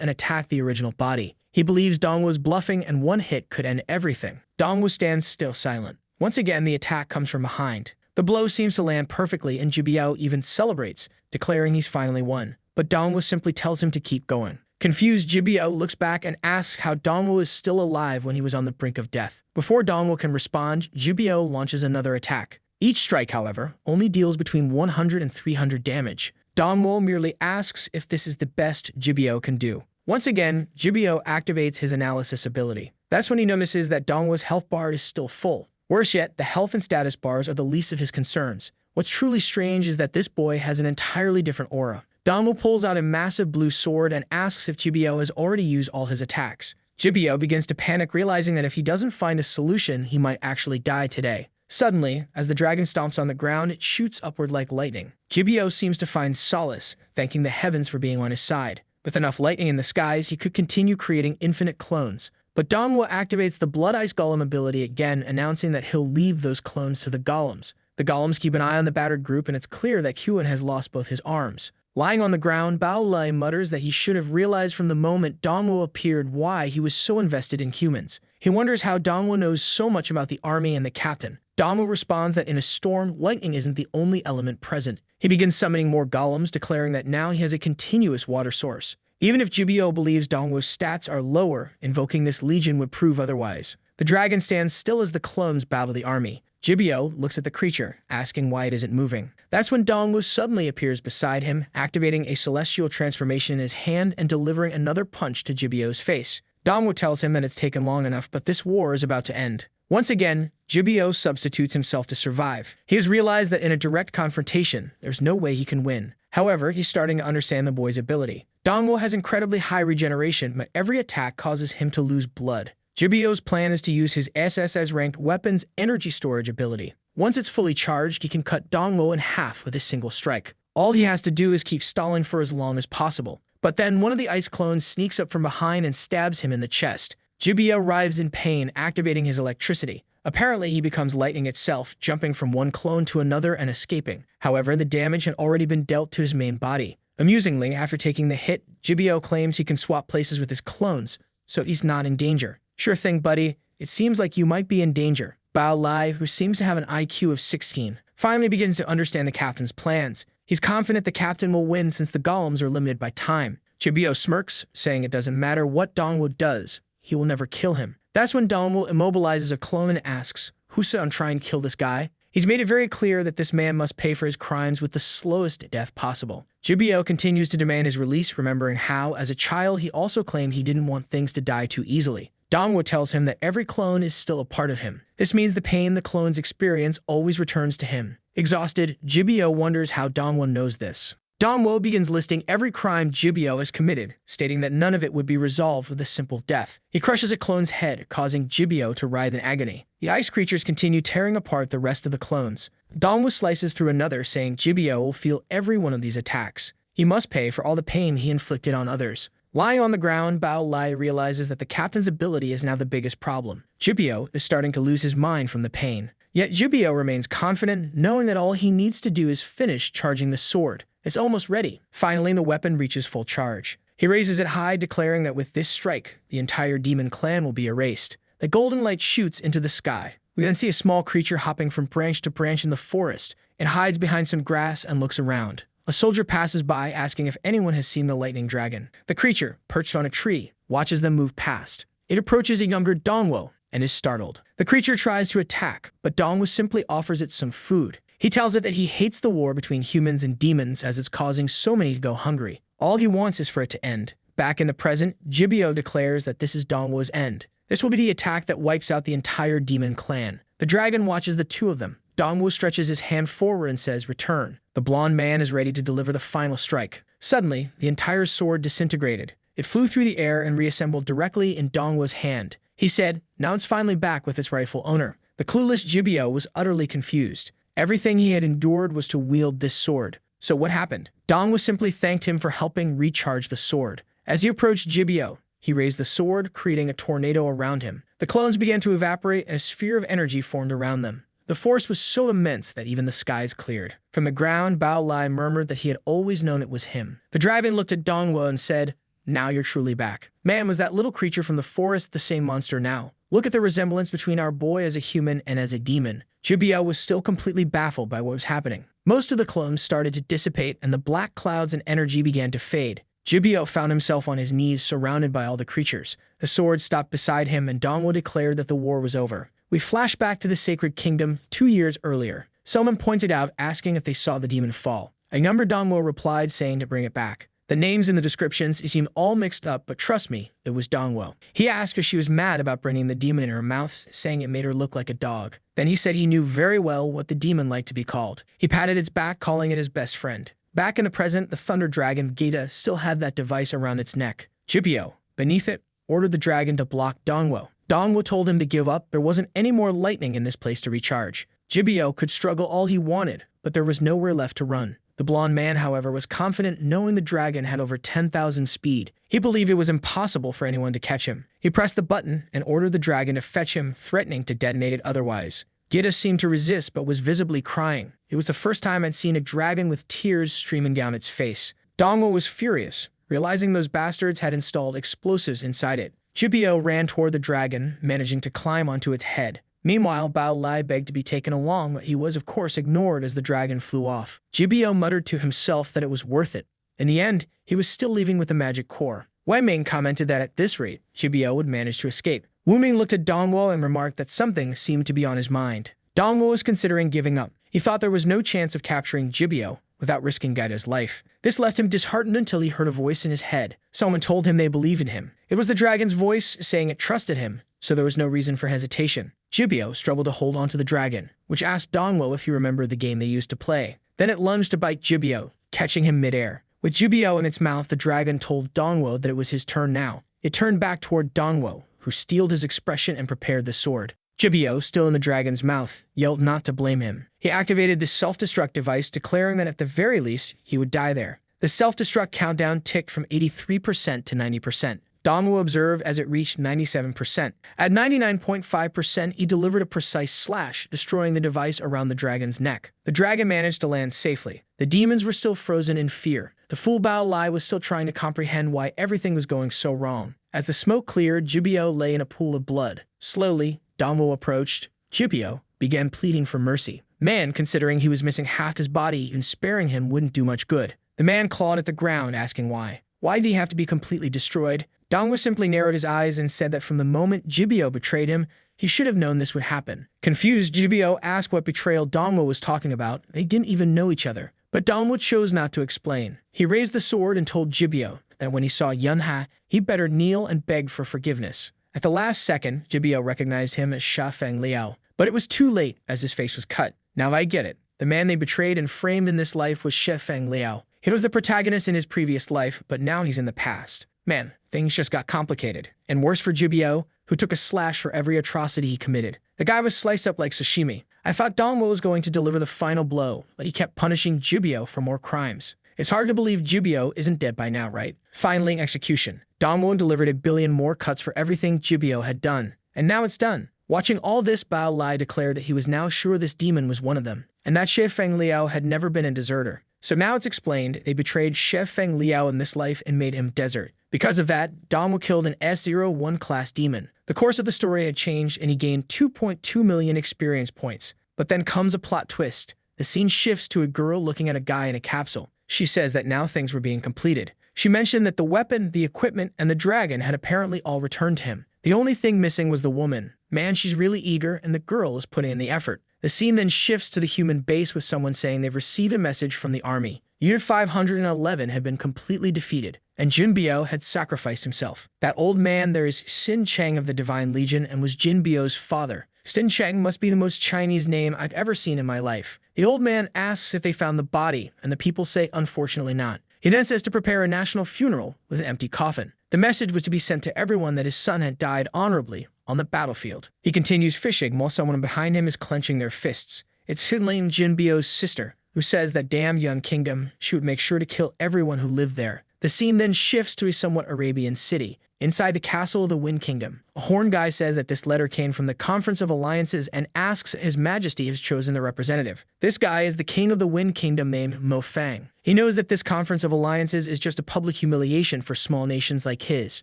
and attack the original body. He believes Dongwo is bluffing and one hit could end everything. Dongwo stands still silent. Once again, the attack comes from behind. The blow seems to land perfectly and Jibyo even celebrates, declaring he's finally won. But Dongwo simply tells him to keep going. Confused, Jibyo looks back and asks how Dongwo is still alive when he was on the brink of death. Before Dongwo can respond, Jibyo launches another attack. Each strike, however, only deals between 100 and 300 damage. Dongwo merely asks if this is the best Jibyo can do. Once again, Jibyo activates his analysis ability. That's when he notices that Dongwo's health bar is still full. Worse yet, the health and status bars are the least of his concerns. What's truly strange is that this boy has an entirely different aura. Dongwo pulls out a massive blue sword and asks if Jibyo has already used all his attacks. Jibyo begins to panic, realizing that if he doesn't find a solution, he might actually die today. Suddenly, as the dragon stomps on the ground, it shoots upward like lightning. Jibyo seems to find solace, thanking the heavens for being on his side. With enough lightning in the skies, he could continue creating infinite clones. But Dongwo activates the Blood Ice Golem ability again, announcing that he'll leave those clones to the golems. The golems keep an eye on the battered group, and it's clear that Kyuan has lost both his arms. Lying on the ground, Bao Li mutters that he should have realized from the moment Dongwo appeared why he was so invested in humans. He wonders how Dongwo knows so much about the army and the captain. Dongwo responds that in a storm, lightning isn't the only element present. He begins summoning more golems, declaring that now he has a continuous water source. Even if Jibyo believes Dongwo's stats are lower, invoking this legion would prove otherwise. The dragon stands still as the clones battle the army. Jibyo looks at the creature, asking why it isn't moving. That's when Dongwo suddenly appears beside him, activating a celestial transformation in his hand and delivering another punch to Jibyo's face. Dongwo tells him that it's taken long enough, but this war is about to end. Once again, Jibyo substitutes himself to survive. He has realized that in a direct confrontation, there's no way he can win. However, he's starting to understand the boy's ability. Dongwo has incredibly high regeneration, but every attack causes him to lose blood. Jibyo's plan is to use his SSS-ranked weapon's energy storage ability. Once it's fully charged, he can cut Dongwo in half with a single strike. All he has to do is keep stalling for as long as possible. But then one of the ice clones sneaks up from behind and stabs him in the chest. Jibyo writhes in pain, activating his electricity. Apparently, he becomes lightning itself, jumping from one clone to another and escaping. However, the damage had already been dealt to his main body. Amusingly, after taking the hit, Jibyo claims he can swap places with his clones, so he's not in danger. Sure thing, buddy. It seems like you might be in danger. Bao Li, who seems to have an IQ of 16, finally begins to understand the captain's plans. He's confident the captain will win since the golems are limited by time. Jibyo smirks, saying it doesn't matter what Dongwo does, he will never kill him. That's when Dongwo immobilizes a clone and asks, "Who's on trying to kill this guy?" He's made it very clear that this man must pay for his crimes with the slowest death possible. Jibyo continues to demand his release, remembering how, as a child, he also claimed he didn't want things to die too easily. Dongwo tells him that every clone is still a part of him. This means the pain the clones experience always returns to him. Exhausted, Jibyo wonders how Dongwo knows this. Dongwo begins listing every crime Jibyo has committed, stating that none of it would be resolved with a simple death. He crushes a clone's head, causing Jibyo to writhe in agony. The ice creatures continue tearing apart the rest of the clones. Dongwo slices through another, saying Jibyo will feel every one of these attacks. He must pay for all the pain he inflicted on others. Lying on the ground, Bao Li realizes that the captain's ability is now the biggest problem. Jibyo is starting to lose his mind from the pain. Yet Jibio remains confident, knowing that all he needs to do is finish charging the sword. It's almost ready. Finally, the weapon reaches full charge. He raises it high, declaring that with this strike, the entire demon clan will be erased. The golden light shoots into the sky. We then see a small creature hopping from branch to branch in the forest. It hides behind some grass and looks around. A soldier passes by, asking if anyone has seen the lightning dragon. The creature, perched on a tree, watches them move past. It approaches a younger Dongwo and is startled. The creature tries to attack, but Dongwo simply offers it some food. He tells it that he hates the war between humans and demons as it's causing so many to go hungry. All he wants is for it to end. Back in the present, Jibio declares that this is Dongwo's end. This will be the attack that wipes out the entire demon clan. The dragon watches the two of them. Dongwo stretches his hand forward and says, "Return." The blonde man is ready to deliver the final strike. Suddenly, the entire sword disintegrated. It flew through the air and reassembled directly in Dongwo's hand. He said, "Now it's finally back with its rightful owner." The clueless Jibio was utterly confused. Everything he had endured was to wield this sword. So what happened? Dongwo simply thanked him for helping recharge the sword. As he approached Jibio, he raised the sword, creating a tornado around him. The clones began to evaporate and a sphere of energy formed around them. The force was so immense that even the skies cleared. From the ground, Bao Lai murmured that he had always known it was him. The dragon looked at Dongwo and said, "Now you're truly back." Man, was that little creature from the forest the same monster now? Look at the resemblance between our boy as a human and as a demon. Jibio was still completely baffled by what was happening. Most of the clones started to dissipate and the black clouds and energy began to fade. Jibio found himself on his knees surrounded by all the creatures. The sword stopped beside him and Dongwo declared that the war was over. We flash back to the Sacred Kingdom 2 years earlier. Someone pointed out asking if they saw the demon fall. A younger Dongwo replied saying to bring it back. The names in the descriptions seemed all mixed up, but trust me, it was Dongwo. He asked if she was mad about bringing the demon in her mouth, saying it made her look like a dog. Then he said he knew very well what the demon liked to be called. He patted its back, calling it his best friend. Back in the present, the thunder dragon, Geta, still had that device around its neck. Jibio, beneath it, ordered the dragon to block Dongwo. Dongwo told him to give up. There wasn't any more lightning in this place to recharge. Jibio could struggle all he wanted, but there was nowhere left to run. The blonde man, however, was confident knowing the dragon had over 10,000 speed. He believed it was impossible for anyone to catch him. He pressed the button and ordered the dragon to fetch him, threatening to detonate it otherwise. Gita seemed to resist but was visibly crying. It was the first time I'd seen a dragon with tears streaming down its face. Dongwo was furious, realizing those bastards had installed explosives inside it. Jibio ran toward the dragon, managing to climb onto its head. Meanwhile, Bao Lai begged to be taken along, but he was of course ignored as the dragon flew off. Jibio muttered to himself that it was worth it. In the end, he was still leaving with the magic core. Wei Ming commented that at this rate, Jibio would manage to escape. Wu Ming looked at Dongwo and remarked that something seemed to be on his mind. Dongwo was considering giving up. He thought there was no chance of capturing Jibio without risking Gaeta's life. This left him disheartened until he heard a voice in his head. Someone told him they believed in him. It was the dragon's voice saying it trusted him, so there was no reason for hesitation. Jibio struggled to hold on to the dragon, which asked Dongwo if he remembered the game they used to play. Then it lunged to bite Jibio, catching him midair. With Jibio in its mouth, the dragon told Dongwo that it was his turn now. It turned back toward Dongwo, who steeled his expression and prepared the sword. Jibio, still in the dragon's mouth, yelled not to blame him. He activated the self-destruct device, declaring that at the very least, he would die there. The self-destruct countdown ticked from 83% to 90%. Dongwo observed as it reached 97%. At 99.5%, he delivered a precise slash, destroying the device around the dragon's neck. The dragon managed to land safely. The demons were still frozen in fear. The fool Bao Lai was still trying to comprehend why everything was going so wrong. As the smoke cleared, Jibio lay in a pool of blood. Slowly, Dongwo approached. Jibio began pleading for mercy. Man, considering he was missing half his body, even sparing him wouldn't do much good. The man clawed at the ground, asking why. Why did he have to be completely destroyed? Dongwo simply narrowed his eyes and said that from the moment Jibio betrayed him, he should have known this would happen. Confused, Jibio asked what betrayal Dongwo was talking about. They didn't even know each other. But Dongwo chose not to explain. He raised the sword and told Jibio that when he saw Yunha, he better kneel and beg for forgiveness. At the last second, Jibio recognized him as Sha Feng Liao. But it was too late, as his face was cut. Now I get it. The man they betrayed and framed in this life was Sha Feng Liao. He was the protagonist in his previous life, but now he's in the past. Man, things just got complicated. And worse for Jibio, who took a slash for every atrocity he committed. The guy was sliced up like sashimi. I thought Dongwo was going to deliver the final blow, but he kept punishing Jibio for more crimes. It's hard to believe Jibio isn't dead by now, right? Finally, execution. Dongwo delivered 1 billion more cuts for everything Jibio had done. And now it's done. Watching all this, Bao Lai declared that he was now sure this demon was one of them, and that Xie Feng Liao had never been a deserter. So now it's explained they betrayed Xie Feng Liao in this life and made him desert. Because of that, Dongwu killed an S01 class demon. The course of the story had changed and he gained 2.2 million experience points. But then comes a plot twist. The scene shifts to a girl looking at a guy in a capsule. She says that now things were being completed. She mentioned that the weapon, the equipment, and the dragon had apparently all returned to him. The only thing missing was the woman. Man, she's really eager, and the girl is putting in the effort. The scene then shifts to the human base with someone saying they've received a message from the army. Unit 511 had been completely defeated, and Jin Biao had sacrificed himself. That old man there is Xin Cheng of the Divine Legion and was Jin Biao's father. Xin Cheng must be the most Chinese name I've ever seen in my life. The old man asks if they found the body, and the people say unfortunately not. He then says to prepare a national funeral with an empty coffin. The message was to be sent to everyone that his son had died honorably on the battlefield. He continues fishing while someone behind him is clenching their fists. It's Xinling Jin Biao's sister, who says that damn Yun Kingdom, she would make sure to kill everyone who lived there. The scene then shifts to a somewhat Arabian city. Inside the castle of the Wind Kingdom, a horn guy says that this letter came from the Conference of Alliances and asks His Majesty has chosen the representative. This guy is the king of the Wind Kingdom named Mo Fang. He knows that this Conference of Alliances is just a public humiliation for small nations like his.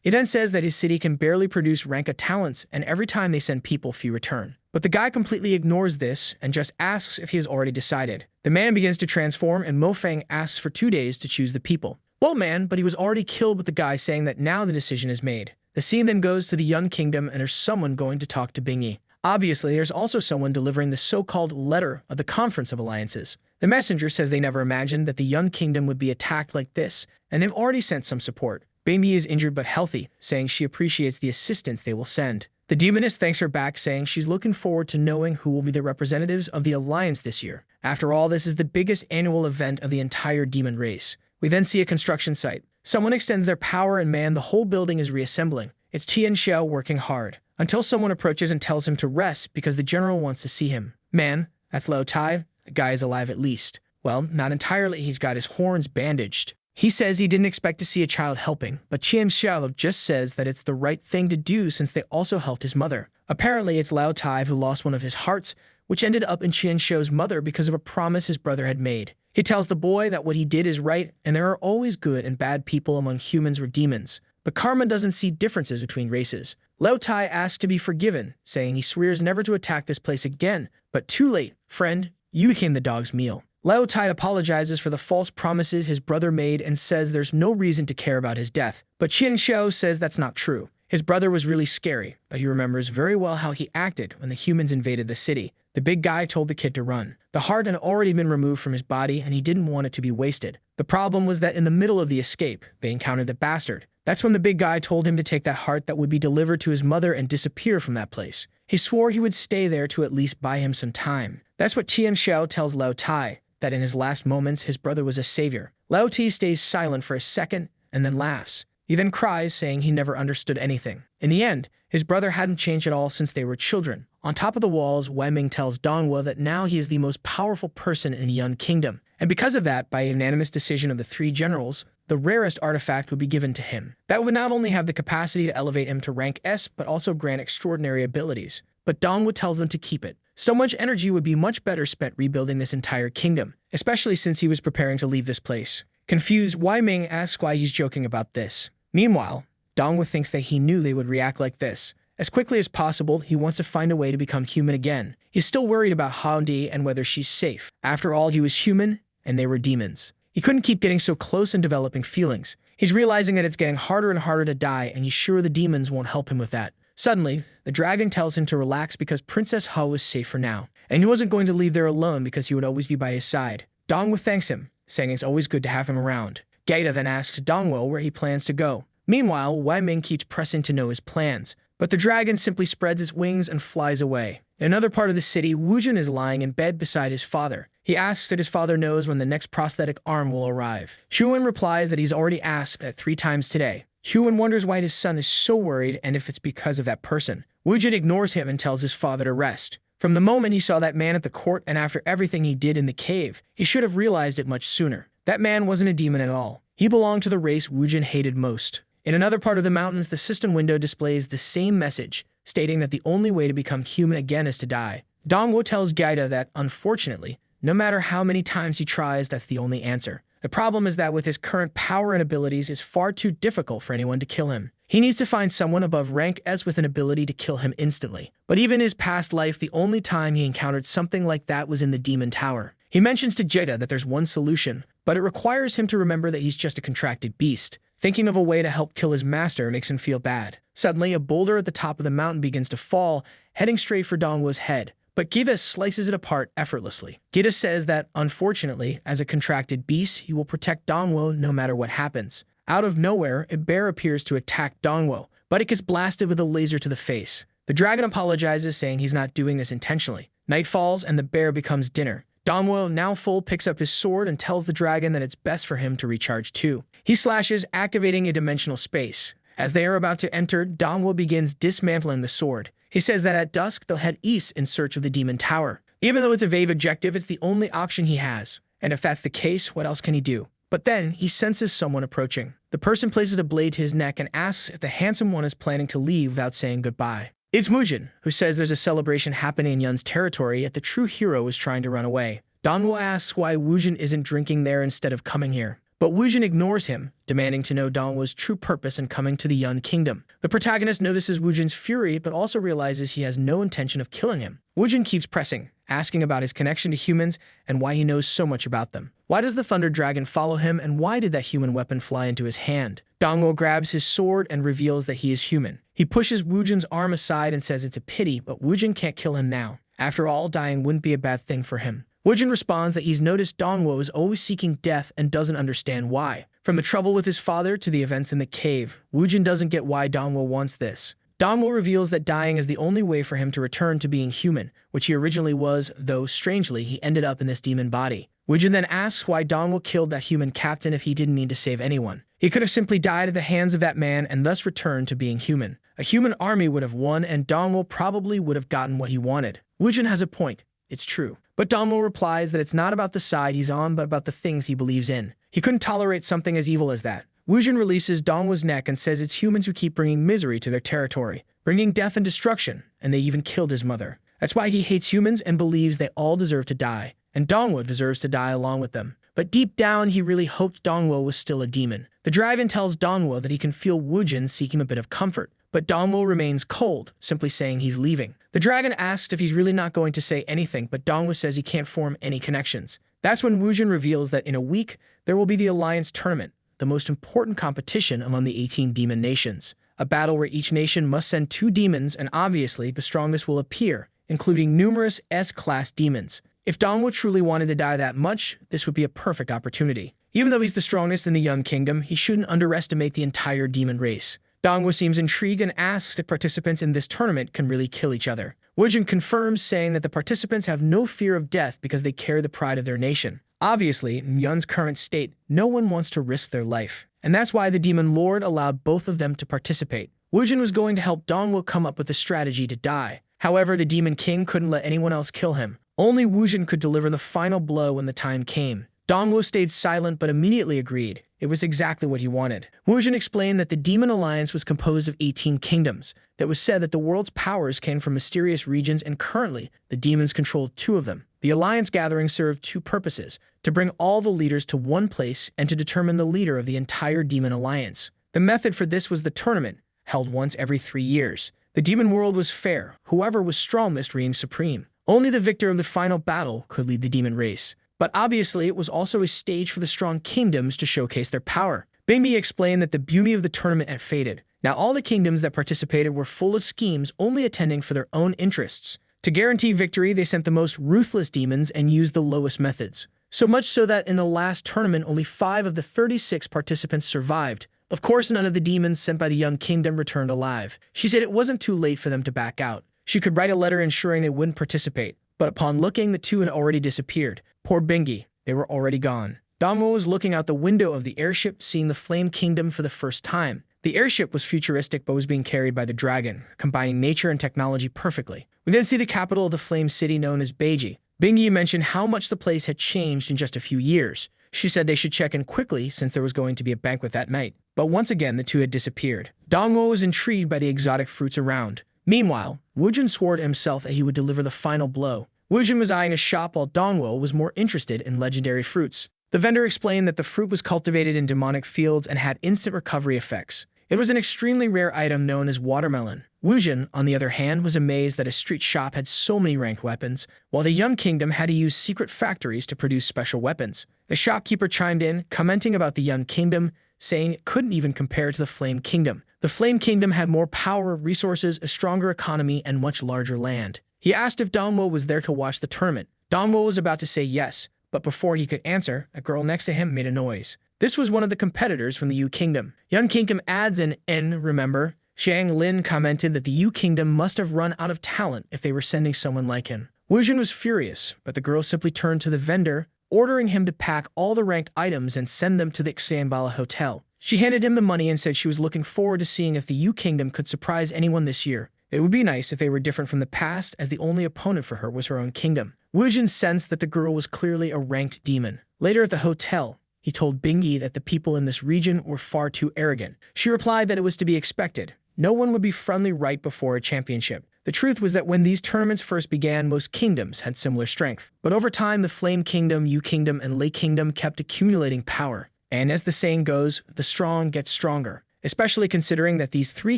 He then says that his city can barely produce rank of talents, and every time they send people, few return. But the guy completely ignores this and just asks if he has already decided. The man begins to transform, and Mo Fang asks for 2 days to choose the people. Well, man, but he was already killed with the guy saying that now the decision is made. The scene then goes to the Yun Kingdom and there's someone going to talk to Bingyi. Obviously, there's also someone delivering the so-called letter of the Conference of Alliances. The messenger says they never imagined that the Yun Kingdom would be attacked like this, and they've already sent some support. Bingyi is injured but healthy, saying she appreciates the assistance they will send. The demoness thanks her back, saying she's looking forward to knowing who will be the representatives of the Alliance this year. After all, this is the biggest annual event of the entire demon race. We then see a construction site. Someone extends their power and man, the whole building is reassembling. It's Tian Xiao working hard, until someone approaches and tells him to rest because the general wants to see him. Man, that's Lao Tai. The guy is alive at least. Well, not entirely, he's got his horns bandaged. He says he didn't expect to see a child helping, but Tian Xiao just says that it's the right thing to do since they also helped his mother. Apparently, it's Lao Tai who lost one of his hearts, which ended up in Tian Xiao's mother because of a promise his brother had made. He tells the boy that what he did is right, and there are always good and bad people among humans or demons. But karma doesn't see differences between races. Lao Tai asks to be forgiven, saying he swears never to attack this place again. But too late, friend, you became the dog's meal. Lao Tai apologizes for the false promises his brother made and says there's no reason to care about his death. But Qian Xiao says that's not true. His brother was really scary, but he remembers very well how he acted when the humans invaded the city. The big guy told the kid to run. The heart had already been removed from his body and he didn't want it to be wasted. The problem was that in the middle of the escape, they encountered the bastard. That's when the big guy told him to take that heart that would be delivered to his mother and disappear from that place. He swore he would stay there to at least buy him some time. That's what Tian Xiao tells Lao Tai, that in his last moments his brother was a savior. Lao Tai stays silent for a second and then laughs. He then cries, saying he never understood anything. In the end, his brother hadn't changed at all since they were children. On top of the walls, Wei Ming tells Dongwu that now he is the most powerful person in the Yun Kingdom. And because of that, by a unanimous decision of the 3 generals, the rarest artifact would be given to him. That would not only have the capacity to elevate him to rank S, but also grant extraordinary abilities. But Dongwu tells them to keep it. So much energy would be much better spent rebuilding this entire kingdom, especially since he was preparing to leave this place. Confused, Wei Ming asks why he's joking about this. Meanwhile, Dongwu thinks that he knew they would react like this. As quickly as possible, he wants to find a way to become human again. He's still worried about Hao-Di and whether she's safe. After all, he was human, and they were demons. He couldn't keep getting so close and developing feelings. He's realizing that it's getting harder and harder to die, and he's sure the demons won't help him with that. Suddenly, the dragon tells him to relax because Princess He was safe for now, and he wasn't going to leave there alone because he would always be by his side. Dongwu thanks him, saying it's always good to have him around. Gaeta then asks Dongwu where he plans to go. Meanwhile, Wei Ming keeps pressing to know his plans, but the dragon simply spreads its wings and flies away. In another part of the city, Wujin is lying in bed beside his father. He asks that his father knows when the next prosthetic arm will arrive. Xuan replies that he's already asked that 3 times today. Xuan wonders why his son is so worried and if it's because of that person. Wujin ignores him and tells his father to rest. From the moment he saw that man at the court and after everything he did in the cave, he should have realized it much sooner. That man wasn't a demon at all. He belonged to the race Wujin hated most. In another part of the mountains, the system window displays the same message. stating that the only way to become human again is to die. Dongwo tells Gaida that, unfortunately, no matter how many times he tries, that's the only answer. The problem is that with his current power and abilities, it's far too difficult for anyone to kill him. He needs to find someone above rank S with an ability to kill him instantly. But even in his past life, the only time he encountered something like that was in the Demon Tower. He mentions to Jada that there's one solution, but it requires him to remember that he's just a contracted beast. Thinking of a way to help kill his master makes him feel bad. Suddenly, a boulder at the top of the mountain begins to fall, heading straight for Dongwo's head. But Gita slices it apart effortlessly. Gita says that, unfortunately, as a contracted beast, he will protect Dongwo no matter what happens. Out of nowhere, a bear appears to attack Dongwo, but it gets blasted with a laser to the face. The dragon apologizes, saying he's not doing this intentionally. Night falls, and the bear becomes dinner. Dongwo, now full, picks up his sword and tells the dragon that it's best for him to recharge too. He slashes, activating a dimensional space. As they are about to enter, Dongwo begins dismantling the sword. He says that at dusk, they'll head east in search of the Demon Tower. Even though it's a vague objective, it's the only option he has. And if that's the case, what else can he do? But then, he senses someone approaching. The person places a blade to his neck and asks if the handsome one is planning to leave without saying goodbye. It's Mujin, who says there's a celebration happening in Yun's territory, yet the true hero is trying to run away. Dongwo asks why Wujin isn't drinking there instead of coming here. But Wujin ignores him, demanding to know Dongwo's true purpose in coming to the Yun Kingdom. The protagonist notices Wujin's fury, but also realizes he has no intention of killing him. Wujin keeps pressing, asking about his connection to humans and why he knows so much about them. Why does the Thunder Dragon follow him, and why did that human weapon fly into his hand? Dongwo grabs his sword and reveals that he is human. He pushes Wujin's arm aside and says it's a pity, but Wujin can't kill him now. After all, dying wouldn't be a bad thing for him. Wujin responds that he's noticed Dongwo is always seeking death and doesn't understand why. From the trouble with his father to the events in the cave, Wujin doesn't get why Dongwo wants this. Dongwo reveals that dying is the only way for him to return to being human, which he originally was, though strangely he ended up in this demon body. Wujin then asks why Dongwo killed that human captain if he didn't need to save anyone. He could have simply died at the hands of that man and thus returned to being human. A human army would have won, and Dongwo probably would have gotten what he wanted. Wujin has a point. It's true. But Dongwo replies that it's not about the side he's on, but about the things he believes in. He couldn't tolerate something as evil as that. Wujin releases Dongwo's neck and says it's humans who keep bringing misery to their territory, bringing death and destruction, and they even killed his mother. That's why he hates humans and believes they all deserve to die, and Dongwo deserves to die along with them. But deep down, he really hoped Dongwo was still a demon. The dragon tells Dongwo that he can feel Wujin seeking a bit of comfort, but Dongwo remains cold, simply saying he's leaving. The dragon asks if he's really not going to say anything, but Dongwo says he can't form any connections. That's when Wujin reveals that in a week, there will be the Alliance Tournament, the most important competition among the 18 demon nations. A battle where each nation must send 2 demons, and obviously the strongest will appear, including numerous S-class demons. If Dongwo truly wanted to die that much, this would be a perfect opportunity. Even though he's the strongest in the Yun Kingdom, he shouldn't underestimate the entire demon race. Dongwo seems intrigued and asks if participants in this tournament can really kill each other. Wujin confirms, saying that the participants have no fear of death because they carry the pride of their nation. Obviously, in Yun's current state, no one wants to risk their life. And that's why the Demon Lord allowed both of them to participate. Wujin was going to help Dongwo come up with a strategy to die. However, the Demon King couldn't let anyone else kill him. Only Wujin could deliver the final blow when the time came. Dongwo stayed silent but immediately agreed. It was exactly what he wanted. Wujin explained that the Demon Alliance was composed of 18 kingdoms. That was said that the world's powers came from mysterious regions, and currently, the demons controlled 2 of them. The Alliance gathering served 2 purposes: to bring all the leaders to one place and to determine the leader of the entire Demon Alliance. The method for this was the tournament, held once every 3 years. The demon world was fair. Whoever was strongest reigned supreme. Only the victor of the final battle could lead the demon race. But obviously, it was also a stage for the strong kingdoms to showcase their power. Bingmi explained that the beauty of the tournament had faded. Now all the kingdoms that participated were full of schemes, only attending for their own interests. To guarantee victory, they sent the most ruthless demons and used the lowest methods. So much so that in the last tournament, only 5 of the 36 participants survived. Of course, none of the demons sent by the Young Kingdom returned alive. She said it wasn't too late for them to back out. She could write a letter ensuring they wouldn't participate. But upon looking, the 2 had already disappeared. Poor Bingi, they were already gone. Dongwo was looking out the window of the airship, seeing the Flame Kingdom for the first time. The airship was futuristic but was being carried by the dragon, combining nature and technology perfectly. We then see the capital of the Flame City known as Beiji. Bingi mentioned how much the place had changed in just a few years. She said they should check in quickly since there was going to be a banquet that night. But once again, the 2 had disappeared. Dongwo was intrigued by the exotic fruits around. Meanwhile, Woojin swore to himself that he would deliver the final blow. Woojin was eyeing a shop while Dongwo was more interested in legendary fruits. The vendor explained that the fruit was cultivated in demonic fields and had instant recovery effects. It was an extremely rare item known as watermelon. Woojin, on the other hand, was amazed that a street shop had so many ranked weapons, while the Young Kingdom had to use secret factories to produce special weapons. The shopkeeper chimed in, commenting about the Young Kingdom, saying it couldn't even compare to the Flame Kingdom. The Flame Kingdom had more power, resources, a stronger economy, and much larger land. He asked if Dongwo was there to watch the tournament. Dongwo was about to say yes, but before he could answer, a girl next to him made a noise. This was one of the competitors from the Yu Kingdom. Young Kingdom adds an N, remember? Xiang Lin commented that the Yu Kingdom must have run out of talent if they were sending someone like him. Woojin was furious, but the girl simply turned to the vendor, ordering him to pack all the ranked items and send them to the Xiangbala Hotel. She handed him the money and said she was looking forward to seeing if the Yu Kingdom could surprise anyone this year. It would be nice if they were different from the past, as the only opponent for her was her own kingdom. Woojin sensed that the girl was clearly a ranked demon. Later at the hotel, he told Bingyi that the people in this region were far too arrogant. She replied that it was to be expected. No one would be friendly right before a championship. The truth was that when these tournaments first began, most kingdoms had similar strength. But over time, the Flame Kingdom, Yu Kingdom, and Lei Kingdom kept accumulating power. And as the saying goes, the strong get stronger, especially considering that these three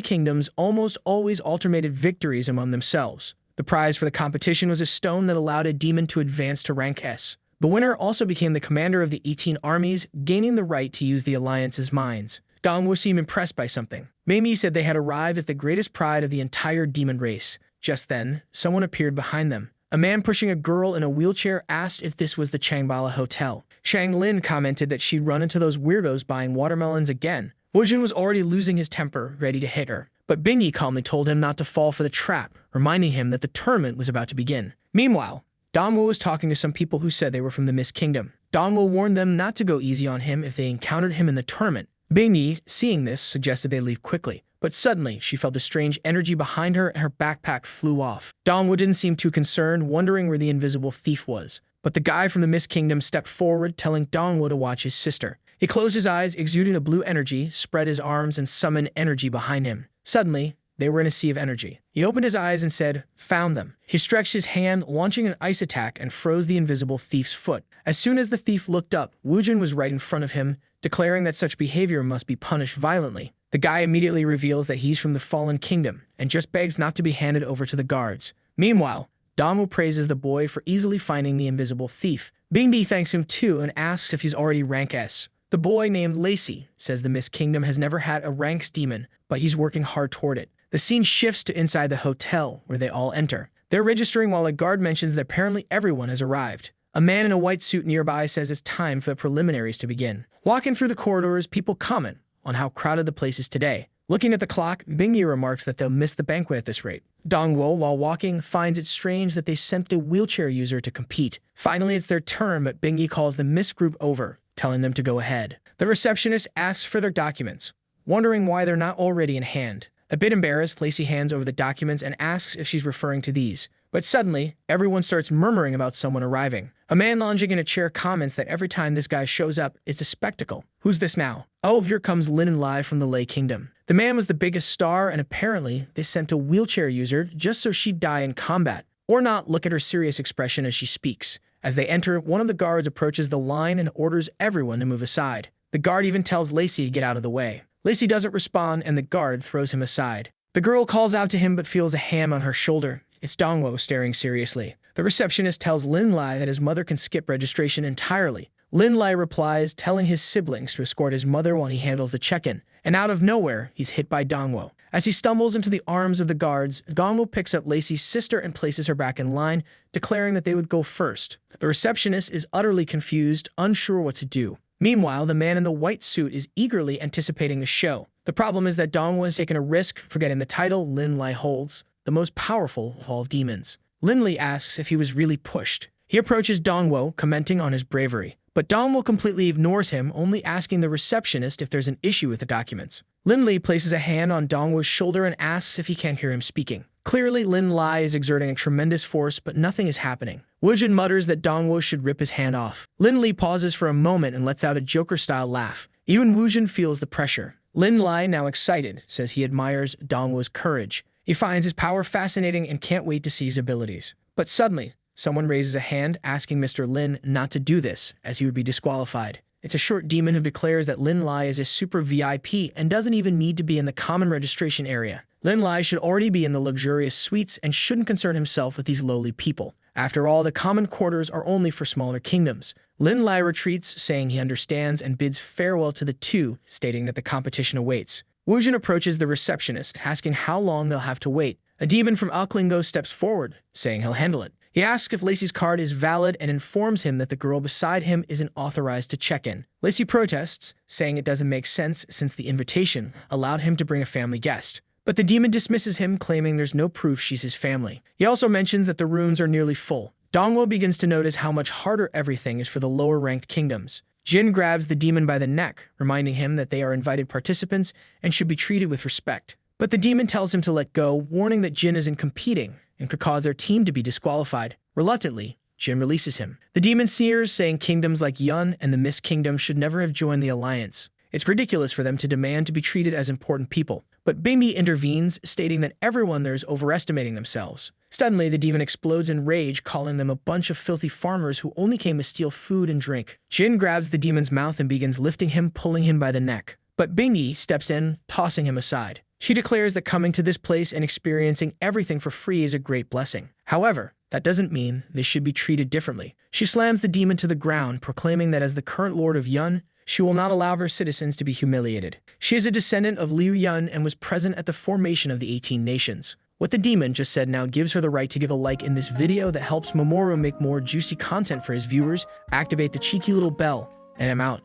kingdoms almost always alternated victories among themselves. The prize for the competition was a stone that allowed a demon to advance to rank S. The winner also became the commander of the 18 armies, gaining the right to use the Alliance's mines. Dongwu seemed impressed by something. Mamie said they had arrived at the greatest pride of the entire demon race. Just then, someone appeared behind them. A man pushing a girl in a wheelchair asked if this was the Xiangbala Hotel. Xiang Lin commented that she'd run into those weirdos buying watermelons again. Woojin was already losing his temper, ready to hit her. But Bingyi calmly told him not to fall for the trap, reminding him that the tournament was about to begin. Meanwhile, Dongwu was talking to some people who said they were from the Mist Kingdom. Dongwu warned them not to go easy on him if they encountered him in the tournament. Bingyi, seeing this, suggested they leave quickly. But suddenly, she felt a strange energy behind her and her backpack flew off. Dongwu didn't seem too concerned, wondering where the invisible thief was. But the guy from the Mist Kingdom stepped forward, telling Dongwu to watch his sister. He closed his eyes, exuding a blue energy, spread his arms, and summoned energy behind him. Suddenly, they were in a sea of energy. He opened his eyes and said, "Found them." He stretched his hand, launching an ice attack, and froze the invisible thief's foot. As soon as the thief looked up, Woojin was right in front of him, declaring that such behavior must be punished violently. The guy immediately reveals that he's from the Fallen Kingdom, and just begs not to be handed over to the guards. Meanwhile, Dongwu praises the boy for easily finding the invisible thief. Bingyi thanks him too and asks if he's already rank S. The boy, named Lacey, says the Mist Kingdom has never had a ranks demon, but he's working hard toward it. The scene shifts to inside the hotel, where they all enter. They're registering while a guard mentions that apparently everyone has arrived. A man in a white suit nearby says it's time for the preliminaries to begin. Walking through the corridors, people comment on how crowded the place is today. Looking at the clock, Bingyi remarks that they'll miss the banquet at this rate. Dongwu, while walking, finds it strange that they sent a wheelchair user to compete. Finally, it's their turn, but Bingyi calls the Mist group over, telling them to go ahead. The receptionist asks for their documents, wondering why they're not already in hand. A bit embarrassed, Lacey hands over the documents and asks if she's referring to these. But suddenly, everyone starts murmuring about someone arriving. A man lounging in a chair comments that every time this guy shows up, it's a spectacle. Who's this now? Oh, here comes Lin and Lai from the Lei Kingdom. The man was the biggest star, and apparently they sent a wheelchair user just so she'd die in combat. Or not, look at her serious expression as she speaks. As they enter, one of the guards approaches the line and orders everyone to move aside. The guard even tells Lacey to get out of the way. Lacey doesn't respond, and the guard throws him aside. The girl calls out to him but feels a hand on her shoulder. It's Dongwu staring seriously. The receptionist tells Lin Lai that his mother can skip registration entirely. Lin Lai replies, telling his siblings to escort his mother while he handles the check-in. And out of nowhere, he's hit by Dongwu. As he stumbles into the arms of the guards, Dongwu picks up Lacey's sister and places her back in line, declaring that they would go first. The receptionist is utterly confused, unsure what to do. Meanwhile, the man in the white suit is eagerly anticipating the show. The problem is that Dongwu has taken a risk, forgetting the title Lin Lai holds, the most powerful of all demons. Lin Li asks if he was really pushed. He approaches Dongwu, commenting on his bravery. But Dongwu completely ignores him, only asking the receptionist if there's an issue with the documents. Lin Li places a hand on Dongwu's shoulder and asks if he can't hear him speaking. Clearly, Lin Lai is exerting a tremendous force, but nothing is happening. Woojin mutters that Dongwu should rip his hand off. Lin Li pauses for a moment and lets out a Joker-style laugh. Even Woojin feels the pressure. Lin Lai, now excited, says he admires Dongwu's courage. He finds his power fascinating and can't wait to see his abilities. But suddenly, someone raises a hand asking Mr. Lin not to do this, as he would be disqualified. It's a short demon who declares that Lin Lai is a super VIP and doesn't even need to be in the common registration area. Lin Lai should already be in the luxurious suites and shouldn't concern himself with these lowly people. After all, the common quarters are only for smaller kingdoms. Lin Lai retreats, saying he understands and bids farewell to the two, stating that the competition awaits. Wu Jin approaches the receptionist, asking how long they'll have to wait. A demon from Klingo steps forward, saying he'll handle it. He asks if Lacey's card is valid and informs him that the girl beside him isn't authorized to check in. Lacey protests, saying it doesn't make sense since the invitation allowed him to bring a family guest. But the demon dismisses him, claiming there's no proof she's his family. He also mentions that the rooms are nearly full. Dongwo begins to notice how much harder everything is for the lower-ranked kingdoms. Jin grabs the demon by the neck, reminding him that they are invited participants and should be treated with respect. But the demon tells him to let go, warning that Jin isn't competing and could cause their team to be disqualified. Reluctantly, Jin releases him. The demon sneers, saying kingdoms like Yun and the Mist Kingdom should never have joined the alliance. It's ridiculous for them to demand to be treated as important people. But Bingmi intervenes, stating that everyone there is overestimating themselves. Suddenly, the demon explodes in rage, calling them a bunch of filthy farmers who only came to steal food and drink. Jin grabs the demon's mouth and begins lifting him, pulling him by the neck. But Bingmi steps in, tossing him aside. She declares that coming to this place and experiencing everything for free is a great blessing. However, that doesn't mean they should be treated differently. She slams the demon to the ground, proclaiming that as the current lord of Yun, she will not allow her citizens to be humiliated. She is a descendant of Liu Yun and was present at the formation of the 18 nations. What the demon just said now gives her the right to give a like in this video that helps Mamoru make more juicy content for his viewers. Activate the cheeky little bell, and I'm out.